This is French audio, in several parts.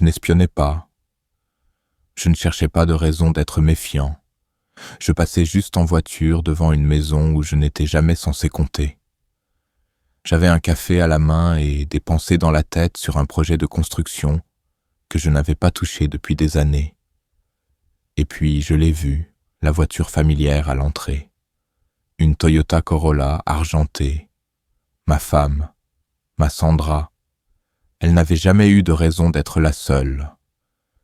Je n'espionnais pas. Je ne cherchais pas de raison d'être méfiant. Je passais juste en voiture devant une maison où je n'étais jamais censé compter. J'avais un café à la main et des pensées dans la tête sur un projet de construction que je n'avais pas touché depuis des années. Et puis je l'ai vue, la voiture familière à l'entrée. Une Toyota Corolla argentée. Ma femme, ma Sandra. Elle n'avait jamais eu de raison d'être la seule.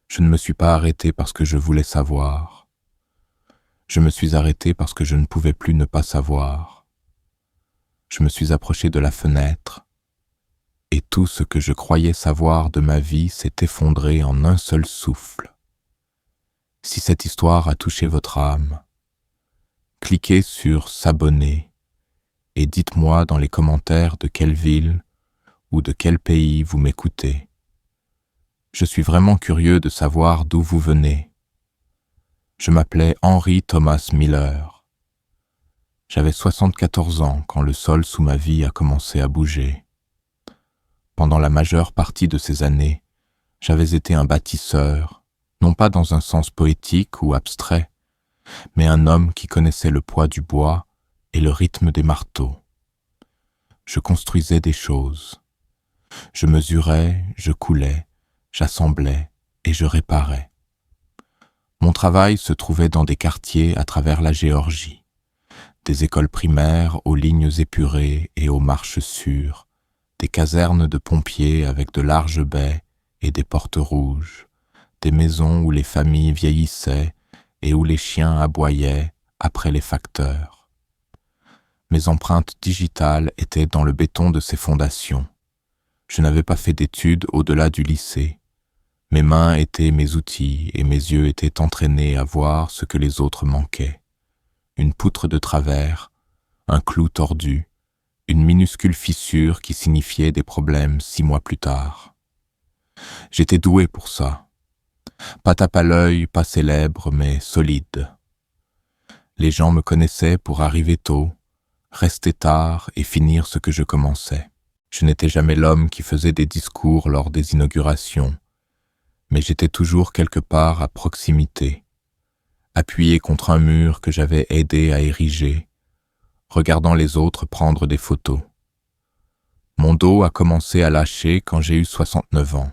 Je ne me suis pas arrêté parce que je voulais savoir. Je me suis arrêté parce que je ne pouvais plus ne pas savoir. Je me suis approché de la fenêtre, et tout ce que je croyais savoir de ma vie s'est effondré en un seul souffle. Si cette histoire a touché votre âme, cliquez sur « S'abonner » et dites-moi dans les commentaires de quelle ville ou de quel pays vous m'écoutez. Je suis vraiment curieux de savoir d'où vous venez. Je m'appelais Henry Thomas Miller. J'avais 74 ans quand le sol sous ma vie a commencé à bouger. Pendant la majeure partie de ces années, j'avais été un bâtisseur, non pas dans un sens poétique ou abstrait, mais un homme qui connaissait le poids du bois et le rythme des marteaux. Je construisais des choses. Je mesurais, je coulais, j'assemblais et je réparais. Mon travail se trouvait dans des quartiers à travers la Géorgie, des écoles primaires aux lignes épurées et aux marches sûres, des casernes de pompiers avec de larges baies et des portes rouges, des maisons où les familles vieillissaient et où les chiens aboyaient après les facteurs. Mes empreintes digitales étaient dans le béton de ces fondations. Je n'avais pas fait d'études au-delà du lycée. Mes mains étaient mes outils et mes yeux étaient entraînés à voir ce que les autres manquaient. Une poutre de travers, un clou tordu, une minuscule fissure qui signifiait des problèmes 6 mois plus tard. J'étais doué pour ça. Pas tape à l'œil, pas célèbre, mais solide. Les gens me connaissaient pour arriver tôt, rester tard et finir ce que je commençais. Je n'étais jamais l'homme qui faisait des discours lors des inaugurations, mais j'étais toujours quelque part à proximité, appuyé contre un mur que j'avais aidé à ériger, regardant les autres prendre des photos. Mon dos a commencé à lâcher quand j'ai eu 69 ans.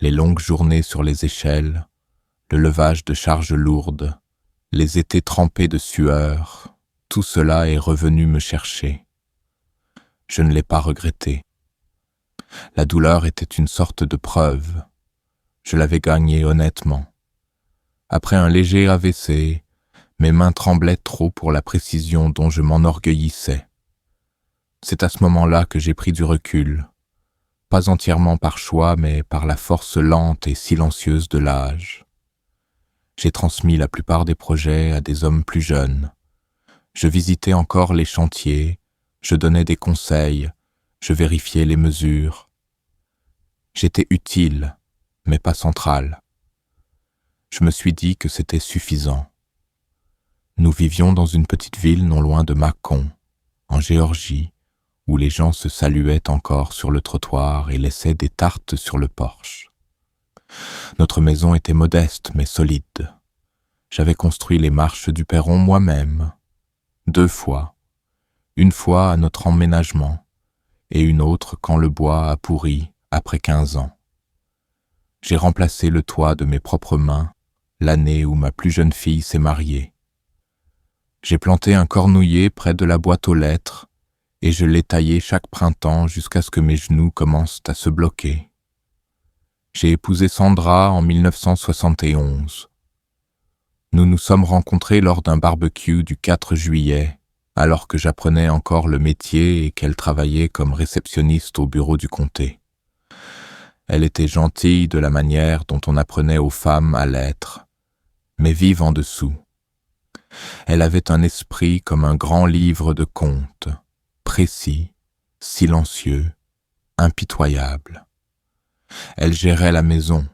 Les longues journées sur les échelles, le levage de charges lourdes, les étés trempés de sueur, tout cela est revenu me chercher. Je ne l'ai pas regretté. La douleur était une sorte de preuve. Je l'avais gagnée honnêtement. Après un léger AVC, mes mains tremblaient trop pour la précision dont je m'enorgueillissais. C'est à ce moment-là que j'ai pris du recul, pas entièrement par choix, mais par la force lente et silencieuse de l'âge. J'ai transmis la plupart des projets à des hommes plus jeunes. Je visitais encore les chantiers, je donnais des conseils, je vérifiais les mesures. J'étais utile, mais pas central. Je me suis dit que c'était suffisant. Nous vivions dans une petite ville non loin de Mâcon, en Géorgie, où les gens se saluaient encore sur le trottoir et laissaient des tartes sur le porche. Notre maison était modeste mais solide. J'avais construit les marches du perron moi-même, 2 fois, une fois à notre emménagement et une autre quand le bois a pourri après 15 ans. J'ai remplacé le toit de mes propres mains l'année où ma plus jeune fille s'est mariée. J'ai planté un cornouiller près de la boîte aux lettres et je l'ai taillé chaque printemps jusqu'à ce que mes genoux commencent à se bloquer. J'ai épousé Sandra en 1971. Nous nous sommes rencontrés lors d'un barbecue du 4 juillet, alors que j'apprenais encore le métier et qu'elle travaillait comme réceptionniste au bureau du comté. Elle était gentille de la manière dont on apprenait aux femmes à l'être, mais vive en dessous. Elle avait un esprit comme un grand livre de contes, précis, silencieux, impitoyable. Elle gérait la maison,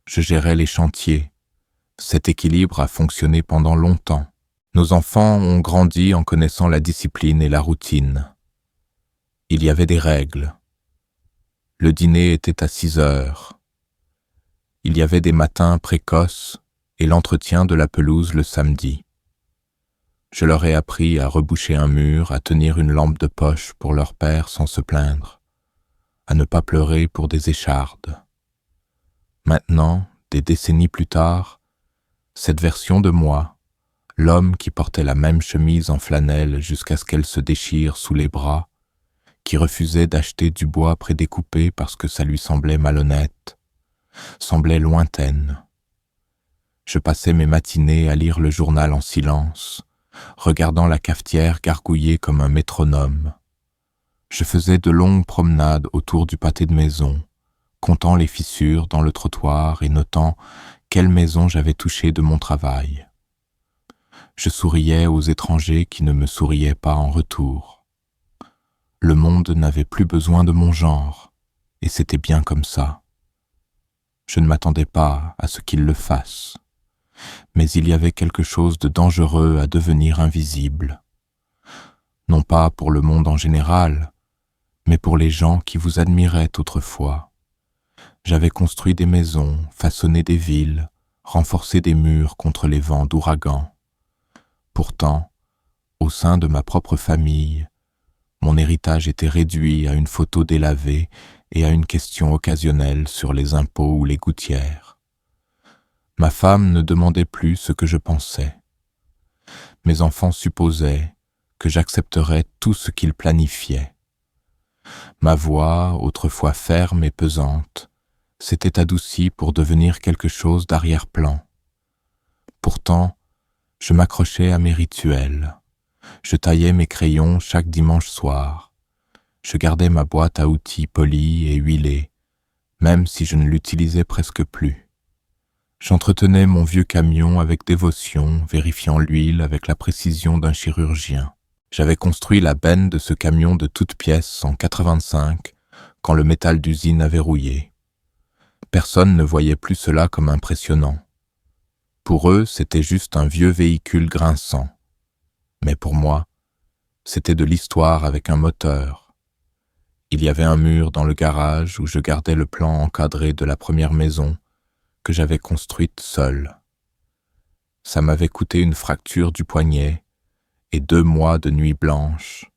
je gérais les chantiers. Cet équilibre a fonctionné pendant longtemps. Nos enfants ont grandi en connaissant la discipline et la routine. Il y avait des règles. Le dîner était à 6 heures. Il y avait des matins précoces et l'entretien de la pelouse le samedi. Je leur ai appris à reboucher un mur, à tenir une lampe de poche pour leur père sans se plaindre, à ne pas pleurer pour des échardes. Maintenant, des décennies plus tard, cette version de moi, l'homme qui portait la même chemise en flanelle jusqu'à ce qu'elle se déchire sous les bras, qui refusait d'acheter du bois prédécoupé parce que ça lui semblait malhonnête, semblait lointaine. Je passais mes matinées à lire le journal en silence, regardant la cafetière gargouiller comme un métronome. Je faisais de longues promenades autour du pâté de maison, comptant les fissures dans le trottoir et notant quelle maison j'avais touchée de mon travail. Je souriais aux étrangers qui ne me souriaient pas en retour. Le monde n'avait plus besoin de mon genre, et c'était bien comme ça. Je ne m'attendais pas à ce qu'il le fasse, mais il y avait quelque chose de dangereux à devenir invisible. Non pas pour le monde en général, mais pour les gens qui vous admiraient autrefois. J'avais construit des maisons, façonné des villes, renforcé des murs contre les vents d'ouragan. Pourtant, au sein de ma propre famille, mon héritage était réduit à une photo délavée et à une question occasionnelle sur les impôts ou les gouttières. Ma femme ne demandait plus ce que je pensais. Mes enfants supposaient que j'accepterais tout ce qu'ils planifiaient. Ma voix, autrefois ferme et pesante, s'était adoucie pour devenir quelque chose d'arrière-plan. Pourtant, je m'accrochais à mes rituels. Je taillais mes crayons chaque dimanche soir. Je gardais ma boîte à outils polie et huilée, même si je ne l'utilisais presque plus. J'entretenais mon vieux camion avec dévotion, vérifiant l'huile avec la précision d'un chirurgien. J'avais construit la benne de ce camion de toutes pièces en 85, quand le métal d'usine avait rouillé. Personne ne voyait plus cela comme impressionnant. Pour eux, c'était juste un vieux véhicule grinçant. Mais pour moi, c'était de l'histoire avec un moteur. Il y avait un mur dans le garage où je gardais le plan encadré de la première maison que j'avais construite seule. Ça m'avait coûté une fracture du poignet et 2 mois de nuits blanches,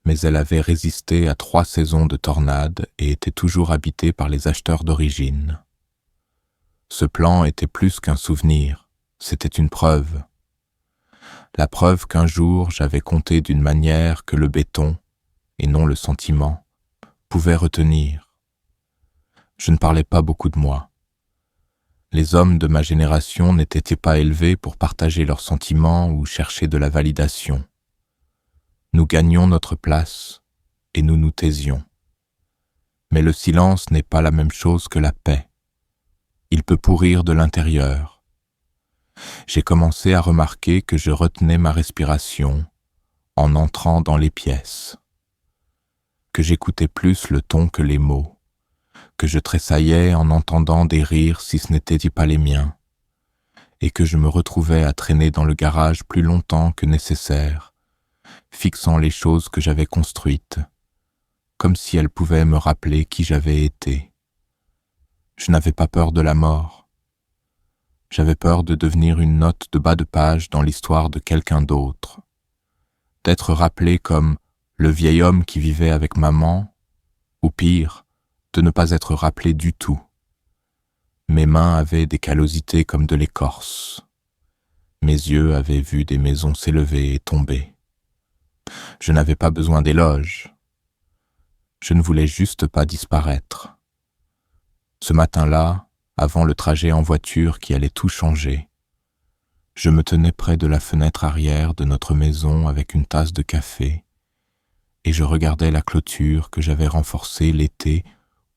mais elle avait résisté à 3 saisons de tornades et était toujours habitée par les acheteurs d'origine. Ce plan était plus qu'un souvenir, c'était une preuve. La preuve qu'un jour j'avais compté d'une manière que le béton, et non le sentiment, pouvait retenir. Je ne parlais pas beaucoup de moi. Les hommes de ma génération n'étaient pas élevés pour partager leurs sentiments ou chercher de la validation. Nous gagnions notre place et nous nous taisions. Mais le silence n'est pas la même chose que la paix. Il peut pourrir de l'intérieur. J'ai commencé à remarquer que je retenais ma respiration en entrant dans les pièces, que j'écoutais plus le ton que les mots, que je tressaillais en entendant des rires si ce n'étaient pas les miens, et que je me retrouvais à traîner dans le garage plus longtemps que nécessaire, fixant les choses que j'avais construites, comme si elles pouvaient me rappeler qui j'avais été. Je n'avais pas peur de la mort. J'avais peur de devenir une note de bas de page dans l'histoire de quelqu'un d'autre, d'être rappelé comme le vieil homme qui vivait avec maman, ou pire, de ne pas être rappelé du tout. Mes mains avaient des callosités comme de l'écorce. Mes yeux avaient vu des maisons s'élever et tomber. Je n'avais pas besoin d'éloges. Je ne voulais juste pas disparaître. Ce matin-là, avant le trajet en voiture qui allait tout changer, je me tenais près de la fenêtre arrière de notre maison avec une tasse de café et je regardais la clôture que j'avais renforcée l'été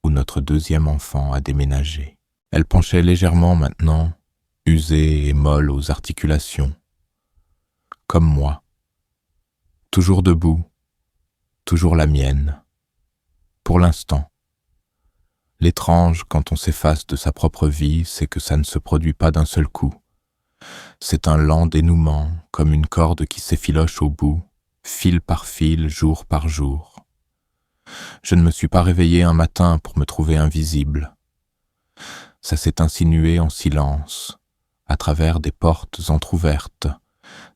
où notre deuxième enfant a déménagé. Elle penchait légèrement maintenant, usée et molle aux articulations. Comme moi. Toujours debout, toujours la mienne. Pour l'instant. L'étrange quand on s'efface de sa propre vie, c'est que ça ne se produit pas d'un seul coup. C'est un lent dénouement, comme une corde qui s'effiloche au bout, fil par fil, jour par jour. Je ne me suis pas réveillé un matin pour me trouver invisible. Ça s'est insinué en silence, à travers des portes entr'ouvertes,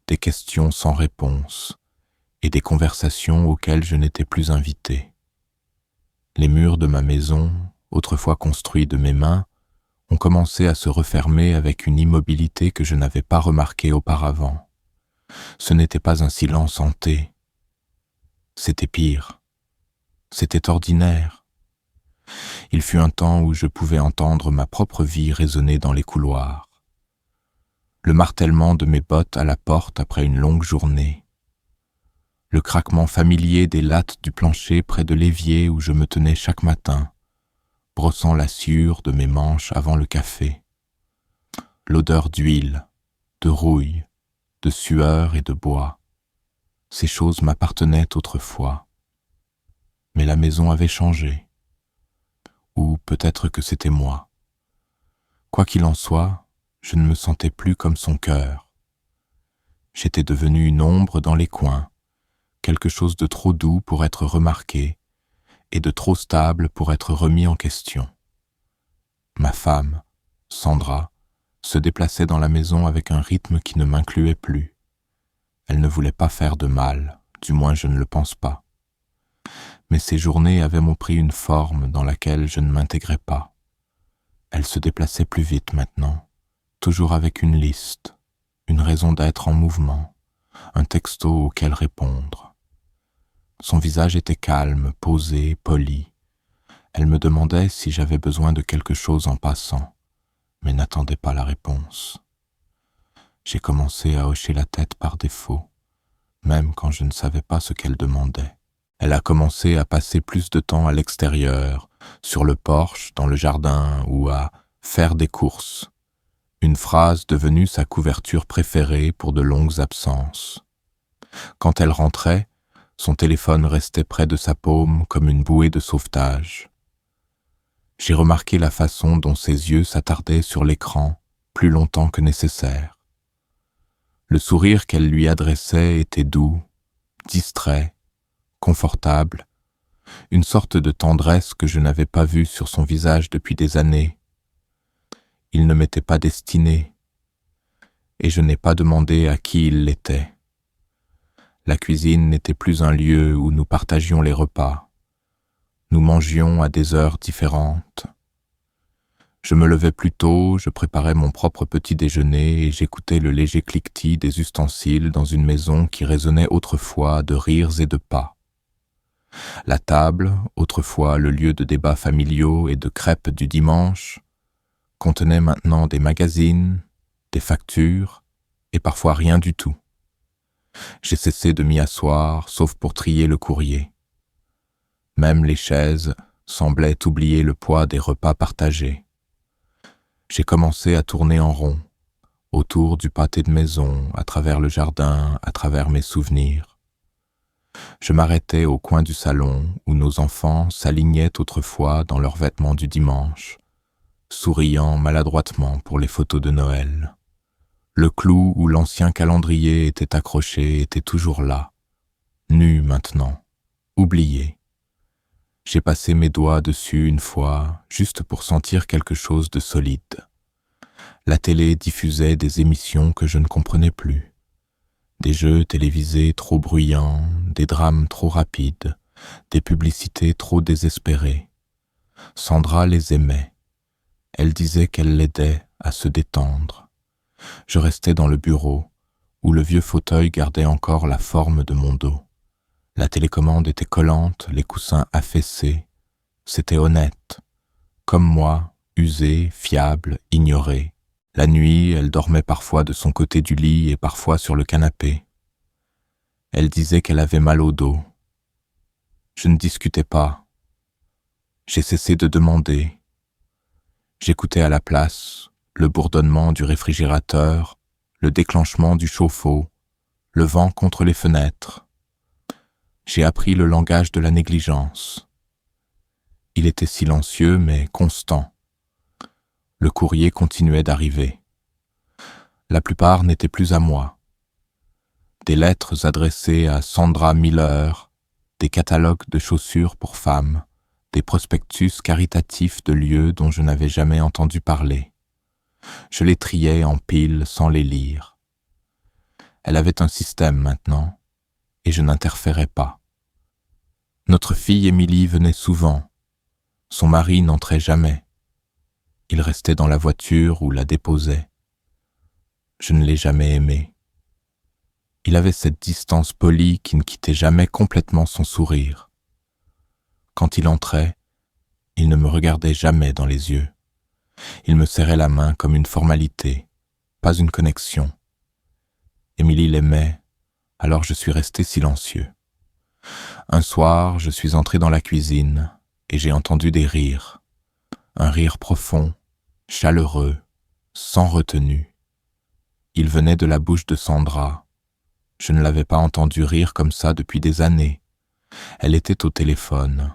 des questions sans réponse et des conversations auxquelles je n'étais plus invité. Les murs de ma maison, autrefois construits de mes mains, ont commencé à se refermer avec une immobilité que je n'avais pas remarquée auparavant. Ce n'était pas un silence hanté, c'était pire, c'était ordinaire. Il fut un temps où je pouvais entendre ma propre vie résonner dans les couloirs. Le martèlement de mes bottes à la porte après une longue journée, le craquement familier des lattes du plancher près de l'évier où je me tenais chaque matin, brossant la sciure de mes manches avant le café, l'odeur d'huile, de rouille, de sueur et de bois. Ces choses m'appartenaient autrefois. Mais la maison avait changé. Ou peut-être que c'était moi. Quoi qu'il en soit, je ne me sentais plus comme son cœur. J'étais devenu une ombre dans les coins, quelque chose de trop doux pour être remarqué et de trop stable pour être remis en question. Ma femme, Sandra, se déplaçait dans la maison avec un rythme qui ne m'incluait plus. Elle ne voulait pas faire de mal, du moins je ne le pense pas. Mais ces journées avaient pris une forme dans laquelle je ne m'intégrais pas. Elle se déplaçait plus vite maintenant, toujours avec une liste, une raison d'être en mouvement, un texto auquel répondre. Son visage était calme, posé, poli. Elle me demandait si j'avais besoin de quelque chose en passant, mais n'attendait pas la réponse. J'ai commencé à hocher la tête par défaut, même quand je ne savais pas ce qu'elle demandait. Elle a commencé à passer plus de temps à l'extérieur, sur le porche, dans le jardin, ou à faire des courses. Une phrase devenue sa couverture préférée pour de longues absences. Quand elle rentrait, son téléphone restait près de sa paume comme une bouée de sauvetage. J'ai remarqué la façon dont ses yeux s'attardaient sur l'écran plus longtemps que nécessaire. Le sourire qu'elle lui adressait était doux, distrait, confortable, une sorte de tendresse que je n'avais pas vue sur son visage depuis des années. Il ne m'était pas destiné, et je n'ai pas demandé à qui il l'était. La cuisine n'était plus un lieu où nous partagions les repas. Nous mangions à des heures différentes. Je me levais plus tôt, je préparais mon propre petit déjeuner et j'écoutais le léger cliquetis des ustensiles dans une maison qui résonnait autrefois de rires et de pas. La table, autrefois le lieu de débats familiaux et de crêpes du dimanche, contenait maintenant des magazines, des factures et parfois rien du tout. J'ai cessé de m'y asseoir, sauf pour trier le courrier. Même les chaises semblaient oublier le poids des repas partagés. J'ai commencé à tourner en rond, autour du pâté de maison, à travers le jardin, à travers mes souvenirs. Je m'arrêtais au coin du salon où nos enfants s'alignaient autrefois dans leurs vêtements du dimanche, souriant maladroitement pour les photos de Noël. Le clou où l'ancien calendrier était accroché était toujours là, nu maintenant, oublié. J'ai passé mes doigts dessus une fois, juste pour sentir quelque chose de solide. La télé diffusait des émissions que je ne comprenais plus. Des jeux télévisés trop bruyants, des drames trop rapides, des publicités trop désespérées. Sandra les aimait. Elle disait qu'elle l'aidait à se détendre. Je restais dans le bureau, où le vieux fauteuil gardait encore la forme de mon dos. La télécommande était collante, les coussins affaissés. C'était honnête. Comme moi, usé, fiable, ignoré. La nuit, elle dormait parfois de son côté du lit et parfois sur le canapé. Elle disait qu'elle avait mal au dos. Je ne discutais pas. J'ai cessé de demander. J'écoutais à la place le bourdonnement du réfrigérateur, le déclenchement du chauffe-eau, le vent contre les fenêtres. J'ai appris le langage de la négligence. Il était silencieux mais constant. Le courrier continuait d'arriver. La plupart n'étaient plus à moi. Des lettres adressées à Sandra Miller, des catalogues de chaussures pour femmes, des prospectus caritatifs de lieux dont je n'avais jamais entendu parler. Je les triais en piles sans les lire. Elle avait un système maintenant, et je n'interférais pas. Notre fille Émilie venait souvent. Son mari n'entrait jamais. Il restait dans la voiture ou la déposait. Je ne l'ai jamais aimé. Il avait cette distance polie qui ne quittait jamais complètement son sourire. Quand il entrait, il ne me regardait jamais dans les yeux. Il me serrait la main comme une formalité, pas une connexion. Émilie l'aimait, alors je suis resté silencieux. Un soir, je suis entré dans la cuisine et j'ai entendu des rires. Un rire profond, chaleureux, sans retenue. Il venait de la bouche de Sandra. Je ne l'avais pas entendue rire comme ça depuis des années. Elle était au téléphone.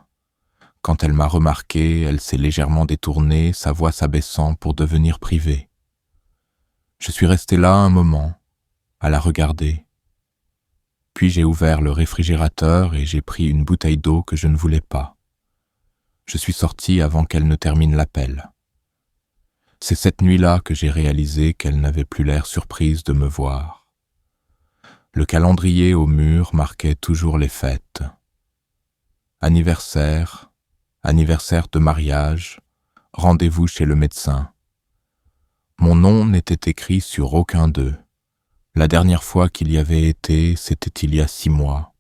Quand elle m'a remarqué, elle s'est légèrement détournée, sa voix s'abaissant pour devenir privée. Je suis resté là un moment, à la regarder. Puis j'ai ouvert le réfrigérateur et j'ai pris une bouteille d'eau que je ne voulais pas. Je suis sorti avant qu'elle ne termine l'appel. C'est cette nuit-là que j'ai réalisé qu'elle n'avait plus l'air surprise de me voir. Le calendrier au mur marquait toujours les fêtes. Anniversaire de mariage, rendez-vous chez le médecin. Mon nom n'était écrit sur aucun d'eux. La dernière fois qu'il y avait été, c'était il y a 6 mois,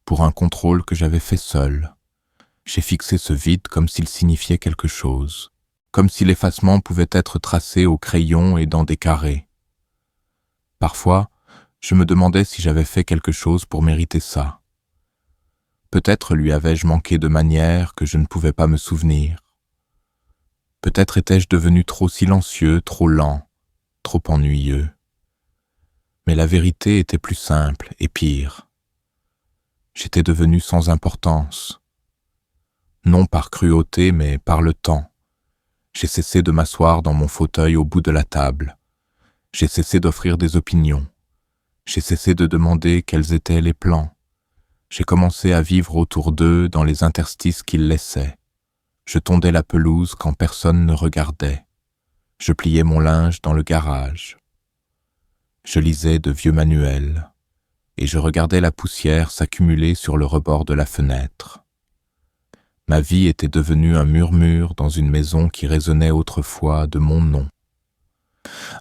pour un contrôle que j'avais fait seul. J'ai fixé ce vide comme s'il signifiait quelque chose, comme si l'effacement pouvait être tracé au crayon et dans des carrés. Parfois, je me demandais si j'avais fait quelque chose pour mériter ça. Peut-être lui avais-je manqué de manières que je ne pouvais pas me souvenir. Peut-être étais-je devenu trop silencieux, trop lent, trop ennuyeux. Mais la vérité était plus simple et pire. J'étais devenu sans importance. Non par cruauté, mais par le temps. J'ai cessé de m'asseoir dans mon fauteuil au bout de la table. J'ai cessé d'offrir des opinions. J'ai cessé de demander quels étaient les plans. J'ai commencé à vivre autour d'eux dans les interstices qu'ils laissaient. Je tondais la pelouse quand personne ne regardait. Je pliais mon linge dans le garage. Je lisais de vieux manuels et je regardais la poussière s'accumuler sur le rebord de la fenêtre. Ma vie était devenue un murmure dans une maison qui résonnait autrefois de mon nom.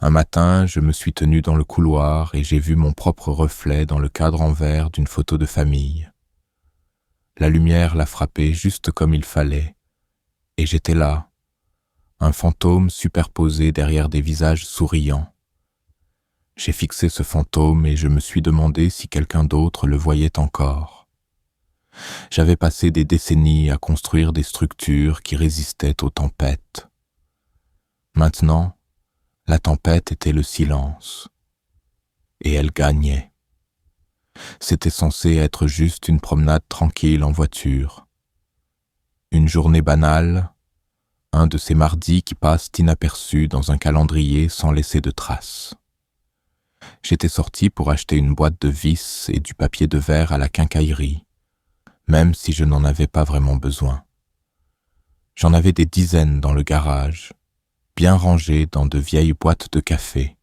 Un matin, je me suis tenu dans le couloir et j'ai vu mon propre reflet dans le cadre en verre d'une photo de famille. La lumière l'a frappé juste comme il fallait, et j'étais là, un fantôme superposé derrière des visages souriants. J'ai fixé ce fantôme et je me suis demandé si quelqu'un d'autre le voyait encore. J'avais passé des décennies à construire des structures qui résistaient aux tempêtes. Maintenant, la tempête était le silence, et elle gagnait. C'était censé être juste une promenade tranquille en voiture. Une journée banale, un de ces mardis qui passent inaperçus dans un calendrier sans laisser de traces. J'étais sorti pour acheter une boîte de vis et du papier de verre à la quincaillerie, même si je n'en avais pas vraiment besoin. J'en avais des dizaines dans le garage, bien rangées dans de vieilles boîtes de café.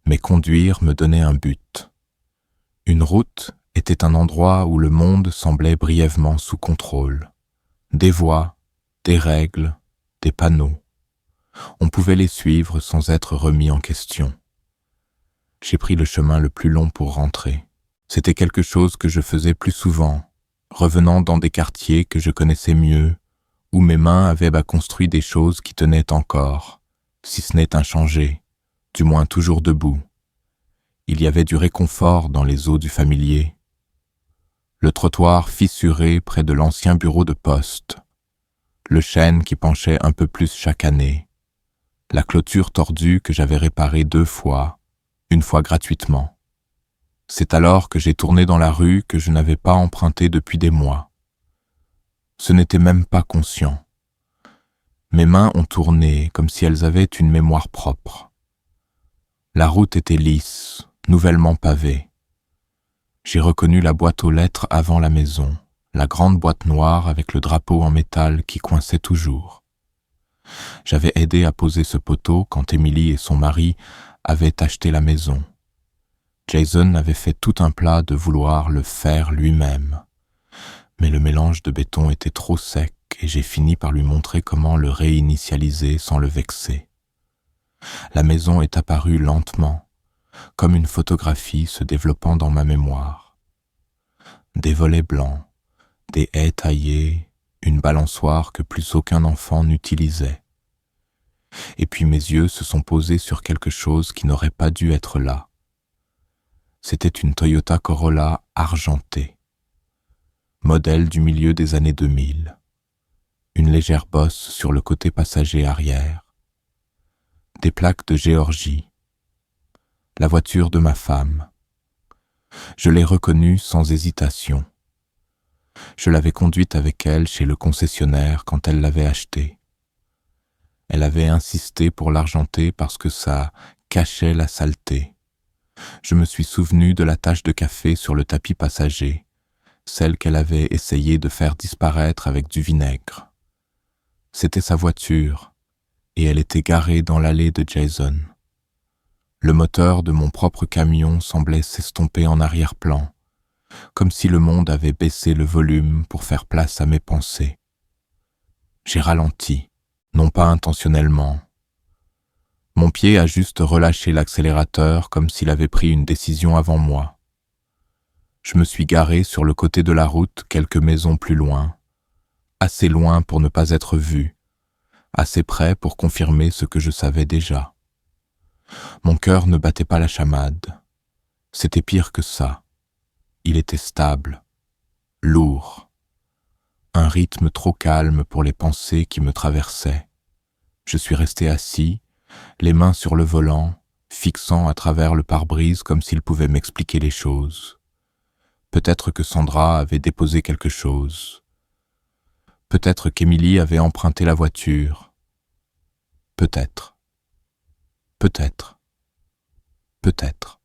Mais conduire me donnait un but. Une route était un endroit où le monde semblait brièvement sous contrôle. Des voies, des règles, des panneaux. On pouvait les suivre sans être remis en question. J'ai pris le chemin le plus long pour rentrer. C'était quelque chose que je faisais plus souvent, revenant dans des quartiers que je connaissais mieux, où mes mains avaient construit des choses qui tenaient encore, si ce n'est inchangées, du moins toujours debout. Il y avait du réconfort dans les eaux du familier. Le trottoir fissuré près de l'ancien bureau de poste, le chêne qui penchait un peu plus chaque année, la clôture tordue que j'avais réparée 2 fois, une fois gratuitement. C'est alors que j'ai tourné dans la rue que je n'avais pas empruntée depuis des mois. Ce n'était même pas conscient. Mes mains ont tourné comme si elles avaient une mémoire propre. La route était lisse, nouvellement pavée. J'ai reconnu la boîte aux lettres avant la maison, la grande boîte noire avec le drapeau en métal qui coinçait toujours. J'avais aidé à poser ce poteau quand Emily et son mari avaient acheté la maison. Jason avait fait tout un plat de vouloir le faire lui-même. Mais le mélange de béton était trop sec et j'ai fini par lui montrer comment le réinitialiser sans le vexer. La maison est apparue lentement, comme une photographie se développant dans ma mémoire. Des volets blancs, des haies taillées, une balançoire que plus aucun enfant n'utilisait. Et puis mes yeux se sont posés sur quelque chose qui n'aurait pas dû être là. C'était une Toyota Corolla argentée, modèle du milieu des années 2000. Une légère bosse sur le côté passager arrière. Des plaques de Géorgie. La voiture de ma femme. Je l'ai reconnue sans hésitation. Je l'avais conduite avec elle chez le concessionnaire quand elle l'avait achetée. Elle avait insisté pour l'argenter parce que ça cachait la saleté. Je me suis souvenu de la tache de café sur le tapis passager, celle qu'elle avait essayé de faire disparaître avec du vinaigre. C'était sa voiture, et elle était garée dans l'allée de Jason. Le moteur de mon propre camion semblait s'estomper en arrière-plan, comme si le monde avait baissé le volume pour faire place à mes pensées. J'ai ralenti, non pas intentionnellement. Mon pied a juste relâché l'accélérateur comme s'il avait pris une décision avant moi. Je me suis garé sur le côté de la route quelques maisons plus loin, assez loin pour ne pas être vu, assez près pour confirmer ce que je savais déjà. Mon cœur ne battait pas la chamade. C'était pire que ça. Il était stable, lourd. Un rythme trop calme pour les pensées qui me traversaient. Je suis resté assis, les mains sur le volant, fixant à travers le pare-brise comme s'il pouvait m'expliquer les choses. Peut-être que Sandra avait déposé quelque chose. Peut-être qu'Emily avait emprunté la voiture. Peut-être. Peut-être. Peut-être.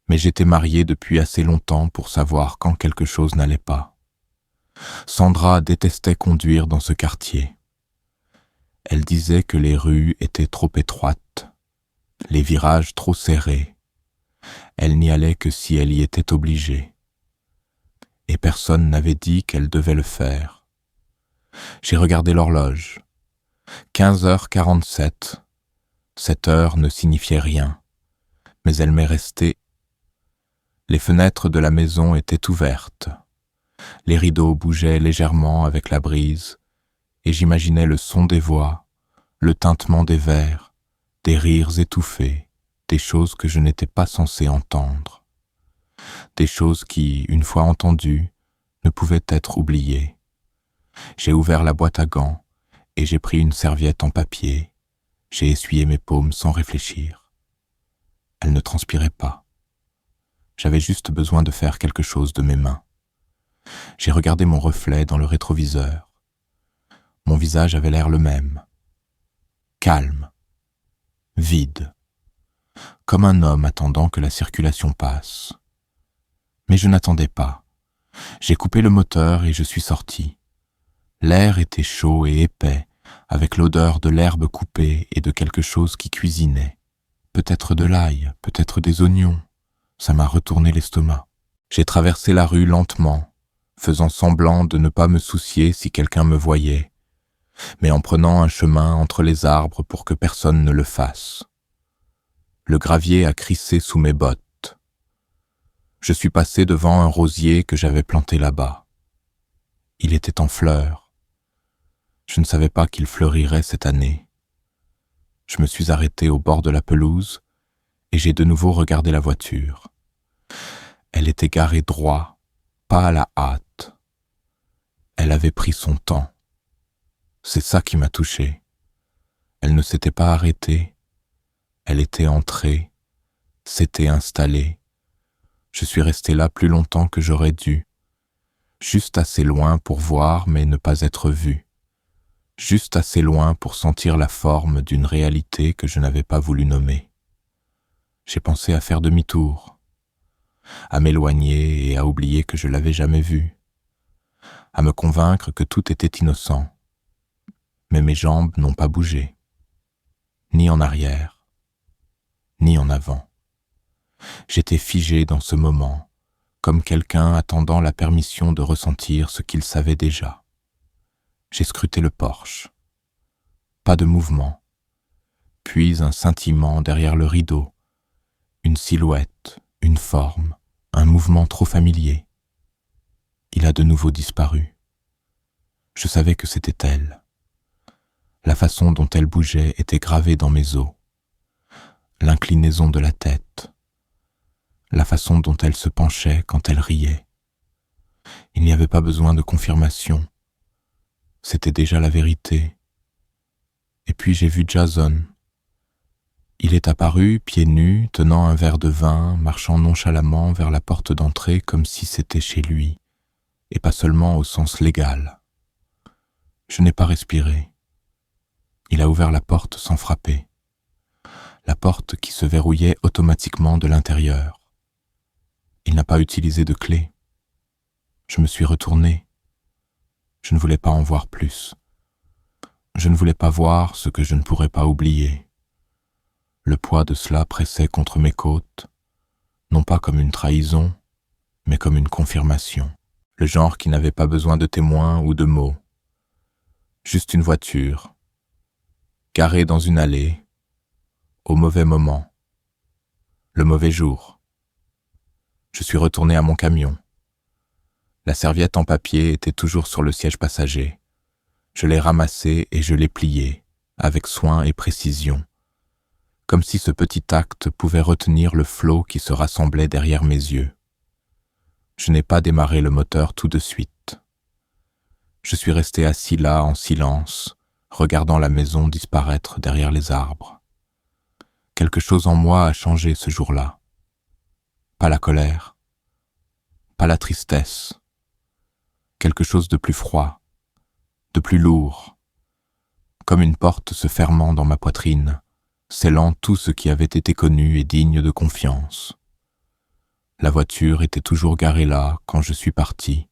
Mais j'étais marié depuis assez longtemps pour savoir quand quelque chose n'allait pas. Sandra détestait conduire dans ce quartier. Elle disait que les rues étaient trop étroites, les virages trop serrés. Elle n'y allait que si elle y était obligée. Et personne n'avait dit qu'elle devait le faire. J'ai regardé l'horloge. 15h47. Cette heure ne signifiait rien, mais elle m'est restée. Les fenêtres de la maison étaient ouvertes. Les rideaux bougeaient légèrement avec la brise, et j'imaginais le son des voix, le tintement des verres, des rires étouffés, des choses que je n'étais pas censé entendre. Des choses qui, une fois entendues, ne pouvaient être oubliées. J'ai ouvert la boîte à gants, et j'ai pris une serviette en papier. J'ai essuyé mes paumes sans réfléchir. Elles ne transpiraient pas. J'avais juste besoin de faire quelque chose de mes mains. J'ai regardé mon reflet dans le rétroviseur. Mon visage avait l'air le même. Calme. Vide. Comme un homme attendant que la circulation passe. Mais je n'attendais pas. J'ai coupé le moteur et je suis sorti. L'air était chaud et épais, avec l'odeur de l'herbe coupée et de quelque chose qui cuisinait. Peut-être de l'ail, peut-être des oignons. Ça m'a retourné l'estomac. J'ai traversé la rue lentement, faisant semblant de ne pas me soucier si quelqu'un me voyait, mais en prenant un chemin entre les arbres pour que personne ne le fasse. Le gravier a crissé sous mes bottes. Je suis passé devant un rosier que j'avais planté là-bas. Il était en fleurs. Je ne savais pas qu'il fleurirait cette année. Je me suis arrêté au bord de la pelouse et j'ai de nouveau regardé la voiture. Elle était garée droit, pas à la hâte. Elle avait pris son temps. C'est ça qui m'a touché. Elle ne s'était pas arrêtée. Elle était entrée, s'était installée. Je suis resté là plus longtemps que j'aurais dû. Juste assez loin pour voir mais ne pas être vu. Juste assez loin pour sentir la forme d'une réalité que je n'avais pas voulu nommer. J'ai pensé à faire demi-tour, à m'éloigner et à oublier que je l'avais jamais vue. à me convaincre que tout était innocent. Mais mes jambes n'ont pas bougé, ni en arrière, ni en avant. J'étais figé dans ce moment, comme quelqu'un attendant la permission de ressentir ce qu'il savait déjà. J'ai scruté le porche. Pas de mouvement, puis un scintillement derrière le rideau, une silhouette, une forme, un mouvement trop familier. Il a de nouveau disparu. Je savais que c'était elle. La façon dont elle bougeait était gravée dans mes os. L'inclinaison de la tête, la façon dont elle se penchait quand elle riait. Il n'y avait pas besoin de confirmation. C'était déjà la vérité. Et puis j'ai vu Jason. Il est apparu, pieds nus, tenant un verre de vin, marchant nonchalamment vers la porte d'entrée comme si c'était chez lui, et pas seulement au sens légal. Je n'ai pas respiré. Il a ouvert la porte sans frapper. La porte qui se verrouillait automatiquement de l'intérieur. Il n'a pas utilisé de clé. Je me suis retourné. Je ne voulais pas en voir plus. Je ne voulais pas voir ce que je ne pourrais pas oublier. Le poids de cela pressait contre mes côtes, non pas comme une trahison, mais comme une confirmation. Le genre qui n'avait pas besoin de témoins ou de mots. Juste une voiture, garée dans une allée, au mauvais moment, le mauvais jour. Je suis retourné à mon camion. La serviette en papier était toujours sur le siège passager. Je l'ai ramassée et je l'ai pliée, avec soin et précision, comme si ce petit acte pouvait retenir le flot qui se rassemblait derrière mes yeux. Je n'ai pas démarré le moteur tout de suite. Je suis resté assis là en silence, regardant la maison disparaître derrière les arbres. Quelque chose en moi a changé ce jour-là. Pas la colère, pas la tristesse. Quelque chose de plus froid, de plus lourd, comme une porte se fermant dans ma poitrine, scellant tout ce qui avait été connu et digne de confiance. La voiture était toujours garée là quand je suis parti,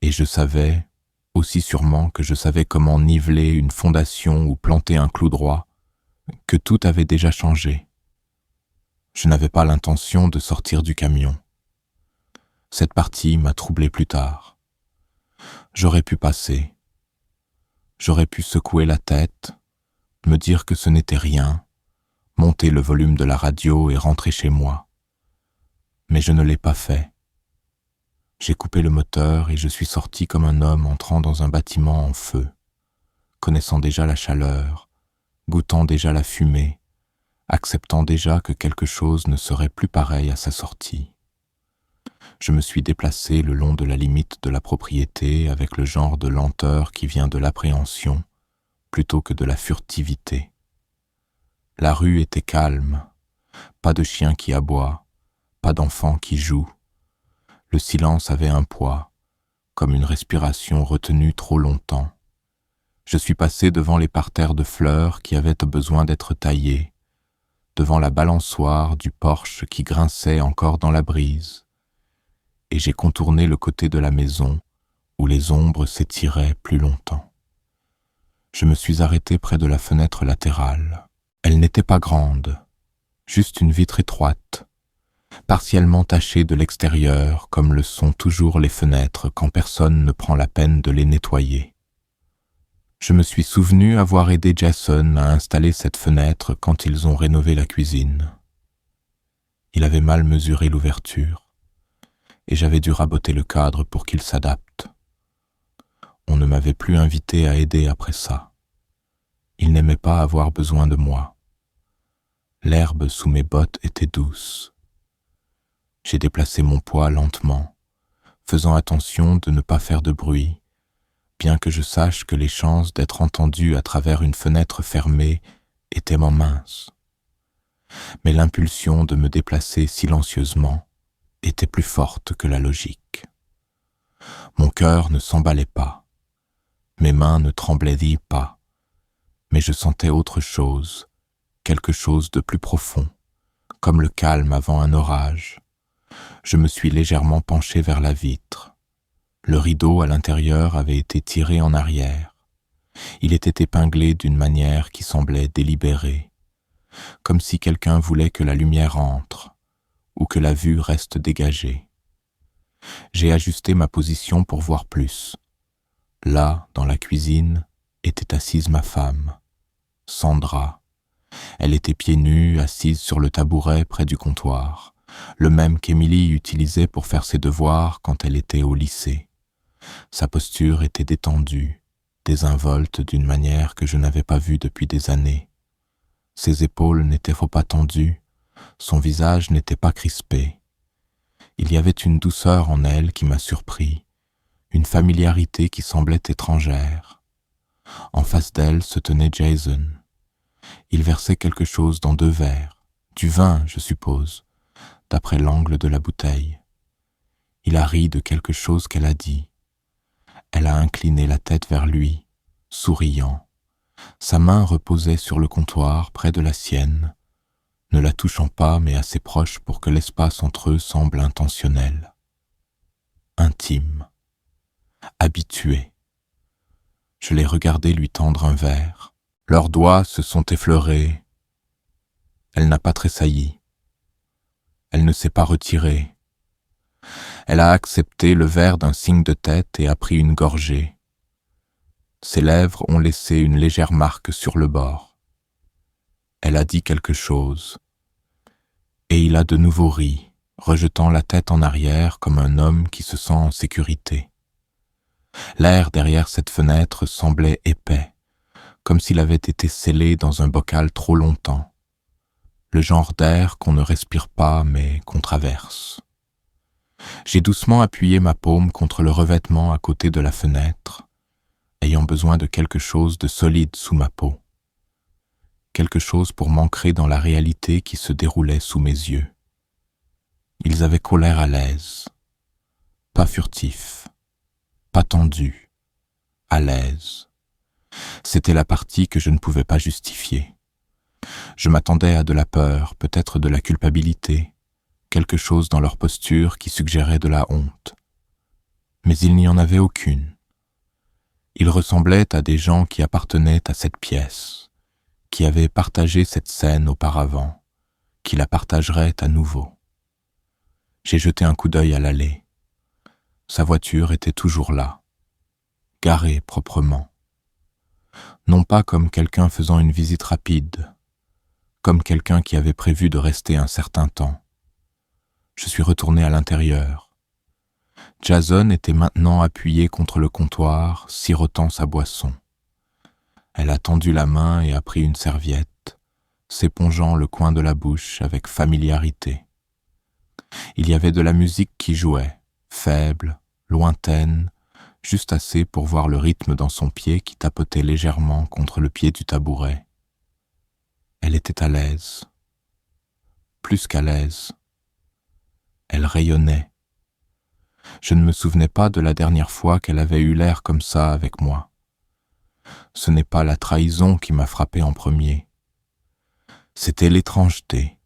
et je savais, aussi sûrement que je savais comment niveler une fondation ou planter un clou droit, que tout avait déjà changé. Je n'avais pas l'intention de sortir du camion. Cette partie m'a troublé plus tard. J'aurais pu passer. J'aurais pu secouer la tête, me dire que ce n'était rien, monter le volume de la radio et rentrer chez moi. Mais je ne l'ai pas fait. J'ai coupé le moteur et je suis sorti comme un homme entrant dans un bâtiment en feu, connaissant déjà la chaleur, goûtant déjà la fumée, acceptant déjà que quelque chose ne serait plus pareil à sa sortie. Je me suis déplacé le long de la limite de la propriété avec le genre de lenteur qui vient de l'appréhension plutôt que de la furtivité. La rue était calme, pas de chien qui aboie, pas d'enfant qui joue. Le silence avait un poids, comme une respiration retenue trop longtemps. Je suis passé devant les parterres de fleurs qui avaient besoin d'être taillés, devant la balançoire du porche qui grinçait encore dans la brise, et j'ai contourné le côté de la maison où les ombres s'étiraient plus longtemps. Je me suis arrêté près de la fenêtre latérale. Elle n'était pas grande, juste une vitre étroite, partiellement tachée de l'extérieur comme le sont toujours les fenêtres quand personne ne prend la peine de les nettoyer. Je me suis souvenu avoir aidé Jason à installer cette fenêtre quand ils ont rénové la cuisine. Il avait mal mesuré l'ouverture, et j'avais dû raboter le cadre pour qu'il s'adapte. On ne m'avait plus invité à aider après ça. Il n'aimait pas avoir besoin de moi. L'herbe sous mes bottes était douce. J'ai déplacé mon poids lentement, faisant attention de ne pas faire de bruit, bien que je sache que les chances d'être entendu à travers une fenêtre fermée étaient minces. Mais l'impulsion de me déplacer silencieusement était plus forte que la logique. Mon cœur ne s'emballait pas, mes mains ne tremblaient pas, mais je sentais autre chose, quelque chose de plus profond, comme le calme avant un orage. Je me suis légèrement penché vers la vitre. Le rideau à l'intérieur avait été tiré en arrière. Il était épinglé d'une manière qui semblait délibérée, comme si quelqu'un voulait que la lumière entre ou que la vue reste dégagée. J'ai ajusté ma position pour voir plus. Là, dans la cuisine, était assise ma femme, Sandra. Elle était pieds nus, assise sur le tabouret près du comptoir, le même qu'Émilie utilisait pour faire ses devoirs quand elle était au lycée. Sa posture était détendue, désinvolte d'une manière que je n'avais pas vue depuis des années. Ses épaules n'étaient pas tendues, son visage n'était pas crispé. Il y avait une douceur en elle qui m'a surpris, une familiarité qui semblait étrangère. En face d'elle se tenait Jason. Il versait quelque chose dans 2 verres, du vin, je suppose, d'après l'angle de la bouteille. Il a ri de quelque chose qu'elle a dit. Elle a incliné la tête vers lui, souriant. Sa main reposait sur le comptoir près de la sienne, ne la touchant pas mais assez proche pour que l'espace entre eux semble intentionnel. Intime. Habitué. Je l'ai regardé lui tendre un verre. Leurs doigts se sont effleurés. Elle n'a pas tressailli. Elle ne s'est pas retirée. Elle a accepté le verre d'un signe de tête et a pris une gorgée. Ses lèvres ont laissé une légère marque sur le bord. Elle a dit quelque chose. Et il a de nouveau ri, rejetant la tête en arrière comme un homme qui se sent en sécurité. L'air derrière cette fenêtre semblait épais, comme s'il avait été scellé dans un bocal trop longtemps. Le genre d'air qu'on ne respire pas mais qu'on traverse. J'ai doucement appuyé ma paume contre le revêtement à côté de la fenêtre, ayant besoin de quelque chose de solide sous ma peau. Quelque chose pour m'ancrer dans la réalité qui se déroulait sous mes yeux. Ils avaient qu'au l'air à l'aise, pas furtifs, pas tendus, à l'aise. C'était la partie que je ne pouvais pas justifier. Je m'attendais à de la peur, peut-être de la culpabilité, quelque chose dans leur posture qui suggérait de la honte. Mais il n'y en avait aucune. Ils ressemblaient à des gens qui appartenaient à cette pièce, qui avaient partagé cette scène auparavant, qui la partageraient à nouveau. J'ai jeté un coup d'œil à l'allée. Sa voiture était toujours là, garée proprement. Non pas comme quelqu'un faisant une visite rapide, comme quelqu'un qui avait prévu de rester un certain temps. Je suis retourné à l'intérieur. Jason était maintenant appuyé contre le comptoir, sirotant sa boisson. Elle a tendu la main et a pris une serviette, s'épongeant le coin de la bouche avec familiarité. Il y avait de la musique qui jouait, faible, lointaine, juste assez pour voir le rythme dans son pied qui tapotait légèrement contre le pied du tabouret. Elle était à l'aise. Plus qu'à l'aise. Elle rayonnait. Je ne me souvenais pas de la dernière fois qu'elle avait eu l'air comme ça avec moi. Ce n'est pas la trahison qui m'a frappé en premier. C'était l'étrangeté.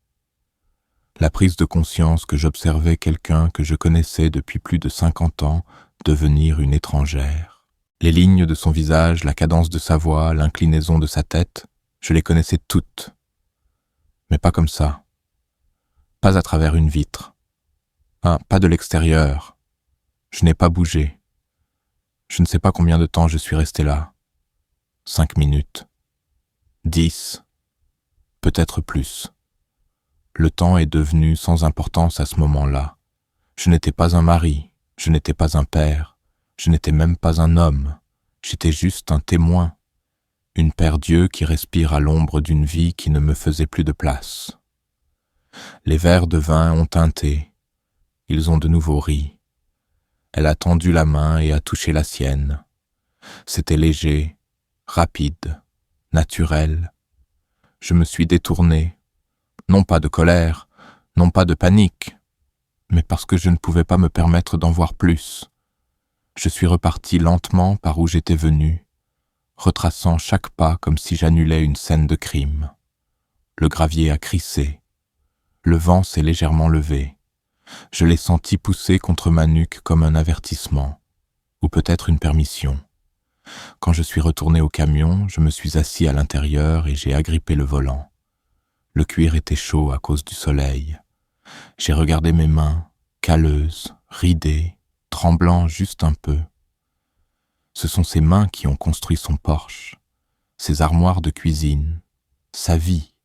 La prise de conscience que j'observais quelqu'un que je connaissais depuis plus de 50 ans devenir une étrangère. Les lignes de son visage, la cadence de sa voix, l'inclinaison de sa tête, je les connaissais toutes. Mais pas comme ça. Pas à travers une vitre. Pas de l'extérieur. Je n'ai pas bougé. Je ne sais pas combien de temps je suis resté là. 5 minutes. 10. Peut-être plus. Le temps est devenu sans importance à ce moment-là. Je n'étais pas un mari, je n'étais pas un père, je n'étais même pas un homme. J'étais juste un témoin, une paire d'yeux qui respire à l'ombre d'une vie qui ne me faisait plus de place. Les verres de vin ont teinté. Ils ont de nouveau ri. Elle a tendu la main et a touché la sienne. C'était léger, rapide, naturel. Je me suis détourné, non pas de colère, non pas de panique, mais parce que je ne pouvais pas me permettre d'en voir plus. Je suis reparti lentement par où j'étais venu, retraçant chaque pas comme si j'annulais une scène de crime. Le gravier a crissé. Le vent s'est légèrement levé. Je l'ai senti pousser contre ma nuque comme un avertissement. ou peut-être une permission. Quand je suis retourné au camion, je me suis assis à l'intérieur et j'ai agrippé le volant. Le cuir était chaud à cause du soleil. J'ai regardé mes mains, calleuses, ridées, tremblant juste un peu. Ce sont ces mains qui ont construit son Porsche, ses armoires de cuisine, sa vie.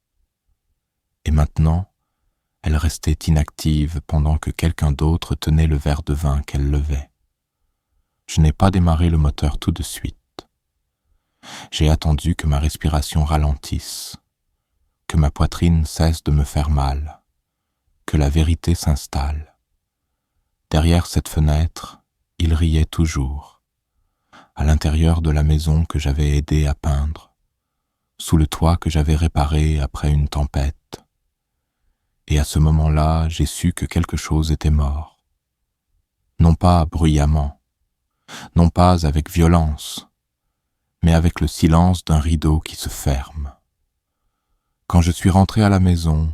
Et maintenant, elle restait inactive pendant que quelqu'un d'autre tenait le verre de vin qu'elle levait. Je n'ai pas démarré le moteur tout de suite. J'ai attendu que ma respiration ralentisse, que ma poitrine cesse de me faire mal, que la vérité s'installe. Derrière cette fenêtre, il riait toujours, à l'intérieur de la maison que j'avais aidé à peindre, sous le toit que j'avais réparé après une tempête. Et à ce moment-là, j'ai su que quelque chose était mort. Non pas bruyamment, non pas avec violence, mais avec le silence d'un rideau qui se ferme. Quand je suis rentré à la maison,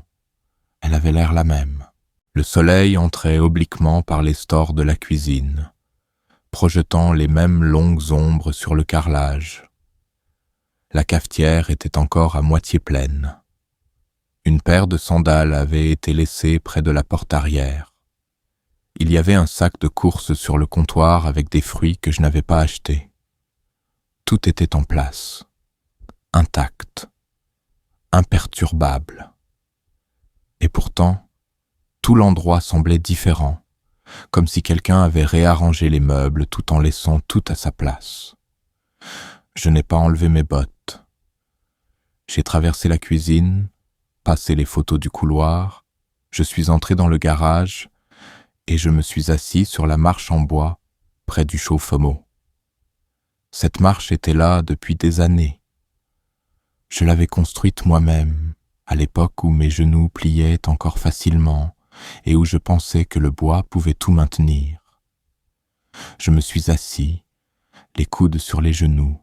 elle avait l'air la même. Le soleil entrait obliquement par les stores de la cuisine, projetant les mêmes longues ombres sur le carrelage. La cafetière était encore à moitié pleine. Une paire de sandales avait été laissée près de la porte arrière. Il y avait un sac de courses sur le comptoir avec des fruits que je n'avais pas achetés. Tout était en place, intact, imperturbable. Et pourtant, tout l'endroit semblait différent, comme si quelqu'un avait réarrangé les meubles tout en laissant tout à sa place. Je n'ai pas enlevé mes bottes. J'ai traversé la cuisine, passé les photos du couloir, je suis entré dans le garage et je me suis assis sur la marche en bois près du chauffe-eau. Cette marche était là depuis des années. Je l'avais construite moi-même, à l'époque où mes genoux pliaient encore facilement et où je pensais que le bois pouvait tout maintenir. Je me suis assis, les coudes sur les genoux,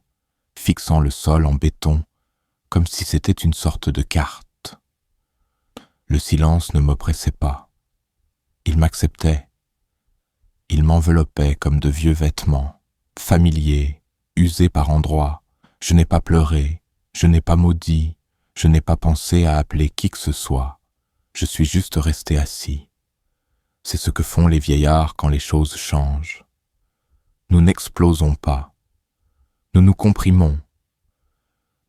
fixant le sol en béton, comme si c'était une sorte de carte. Le silence ne m'oppressait pas. Il m'acceptait. Il m'enveloppait comme de vieux vêtements, familiers, usés par endroits. Je n'ai pas pleuré, je n'ai pas maudit, je n'ai pas pensé à appeler qui que ce soit. Je suis juste resté assis. C'est ce que font les vieillards quand les choses changent. Nous n'explosons pas. Nous nous comprimons.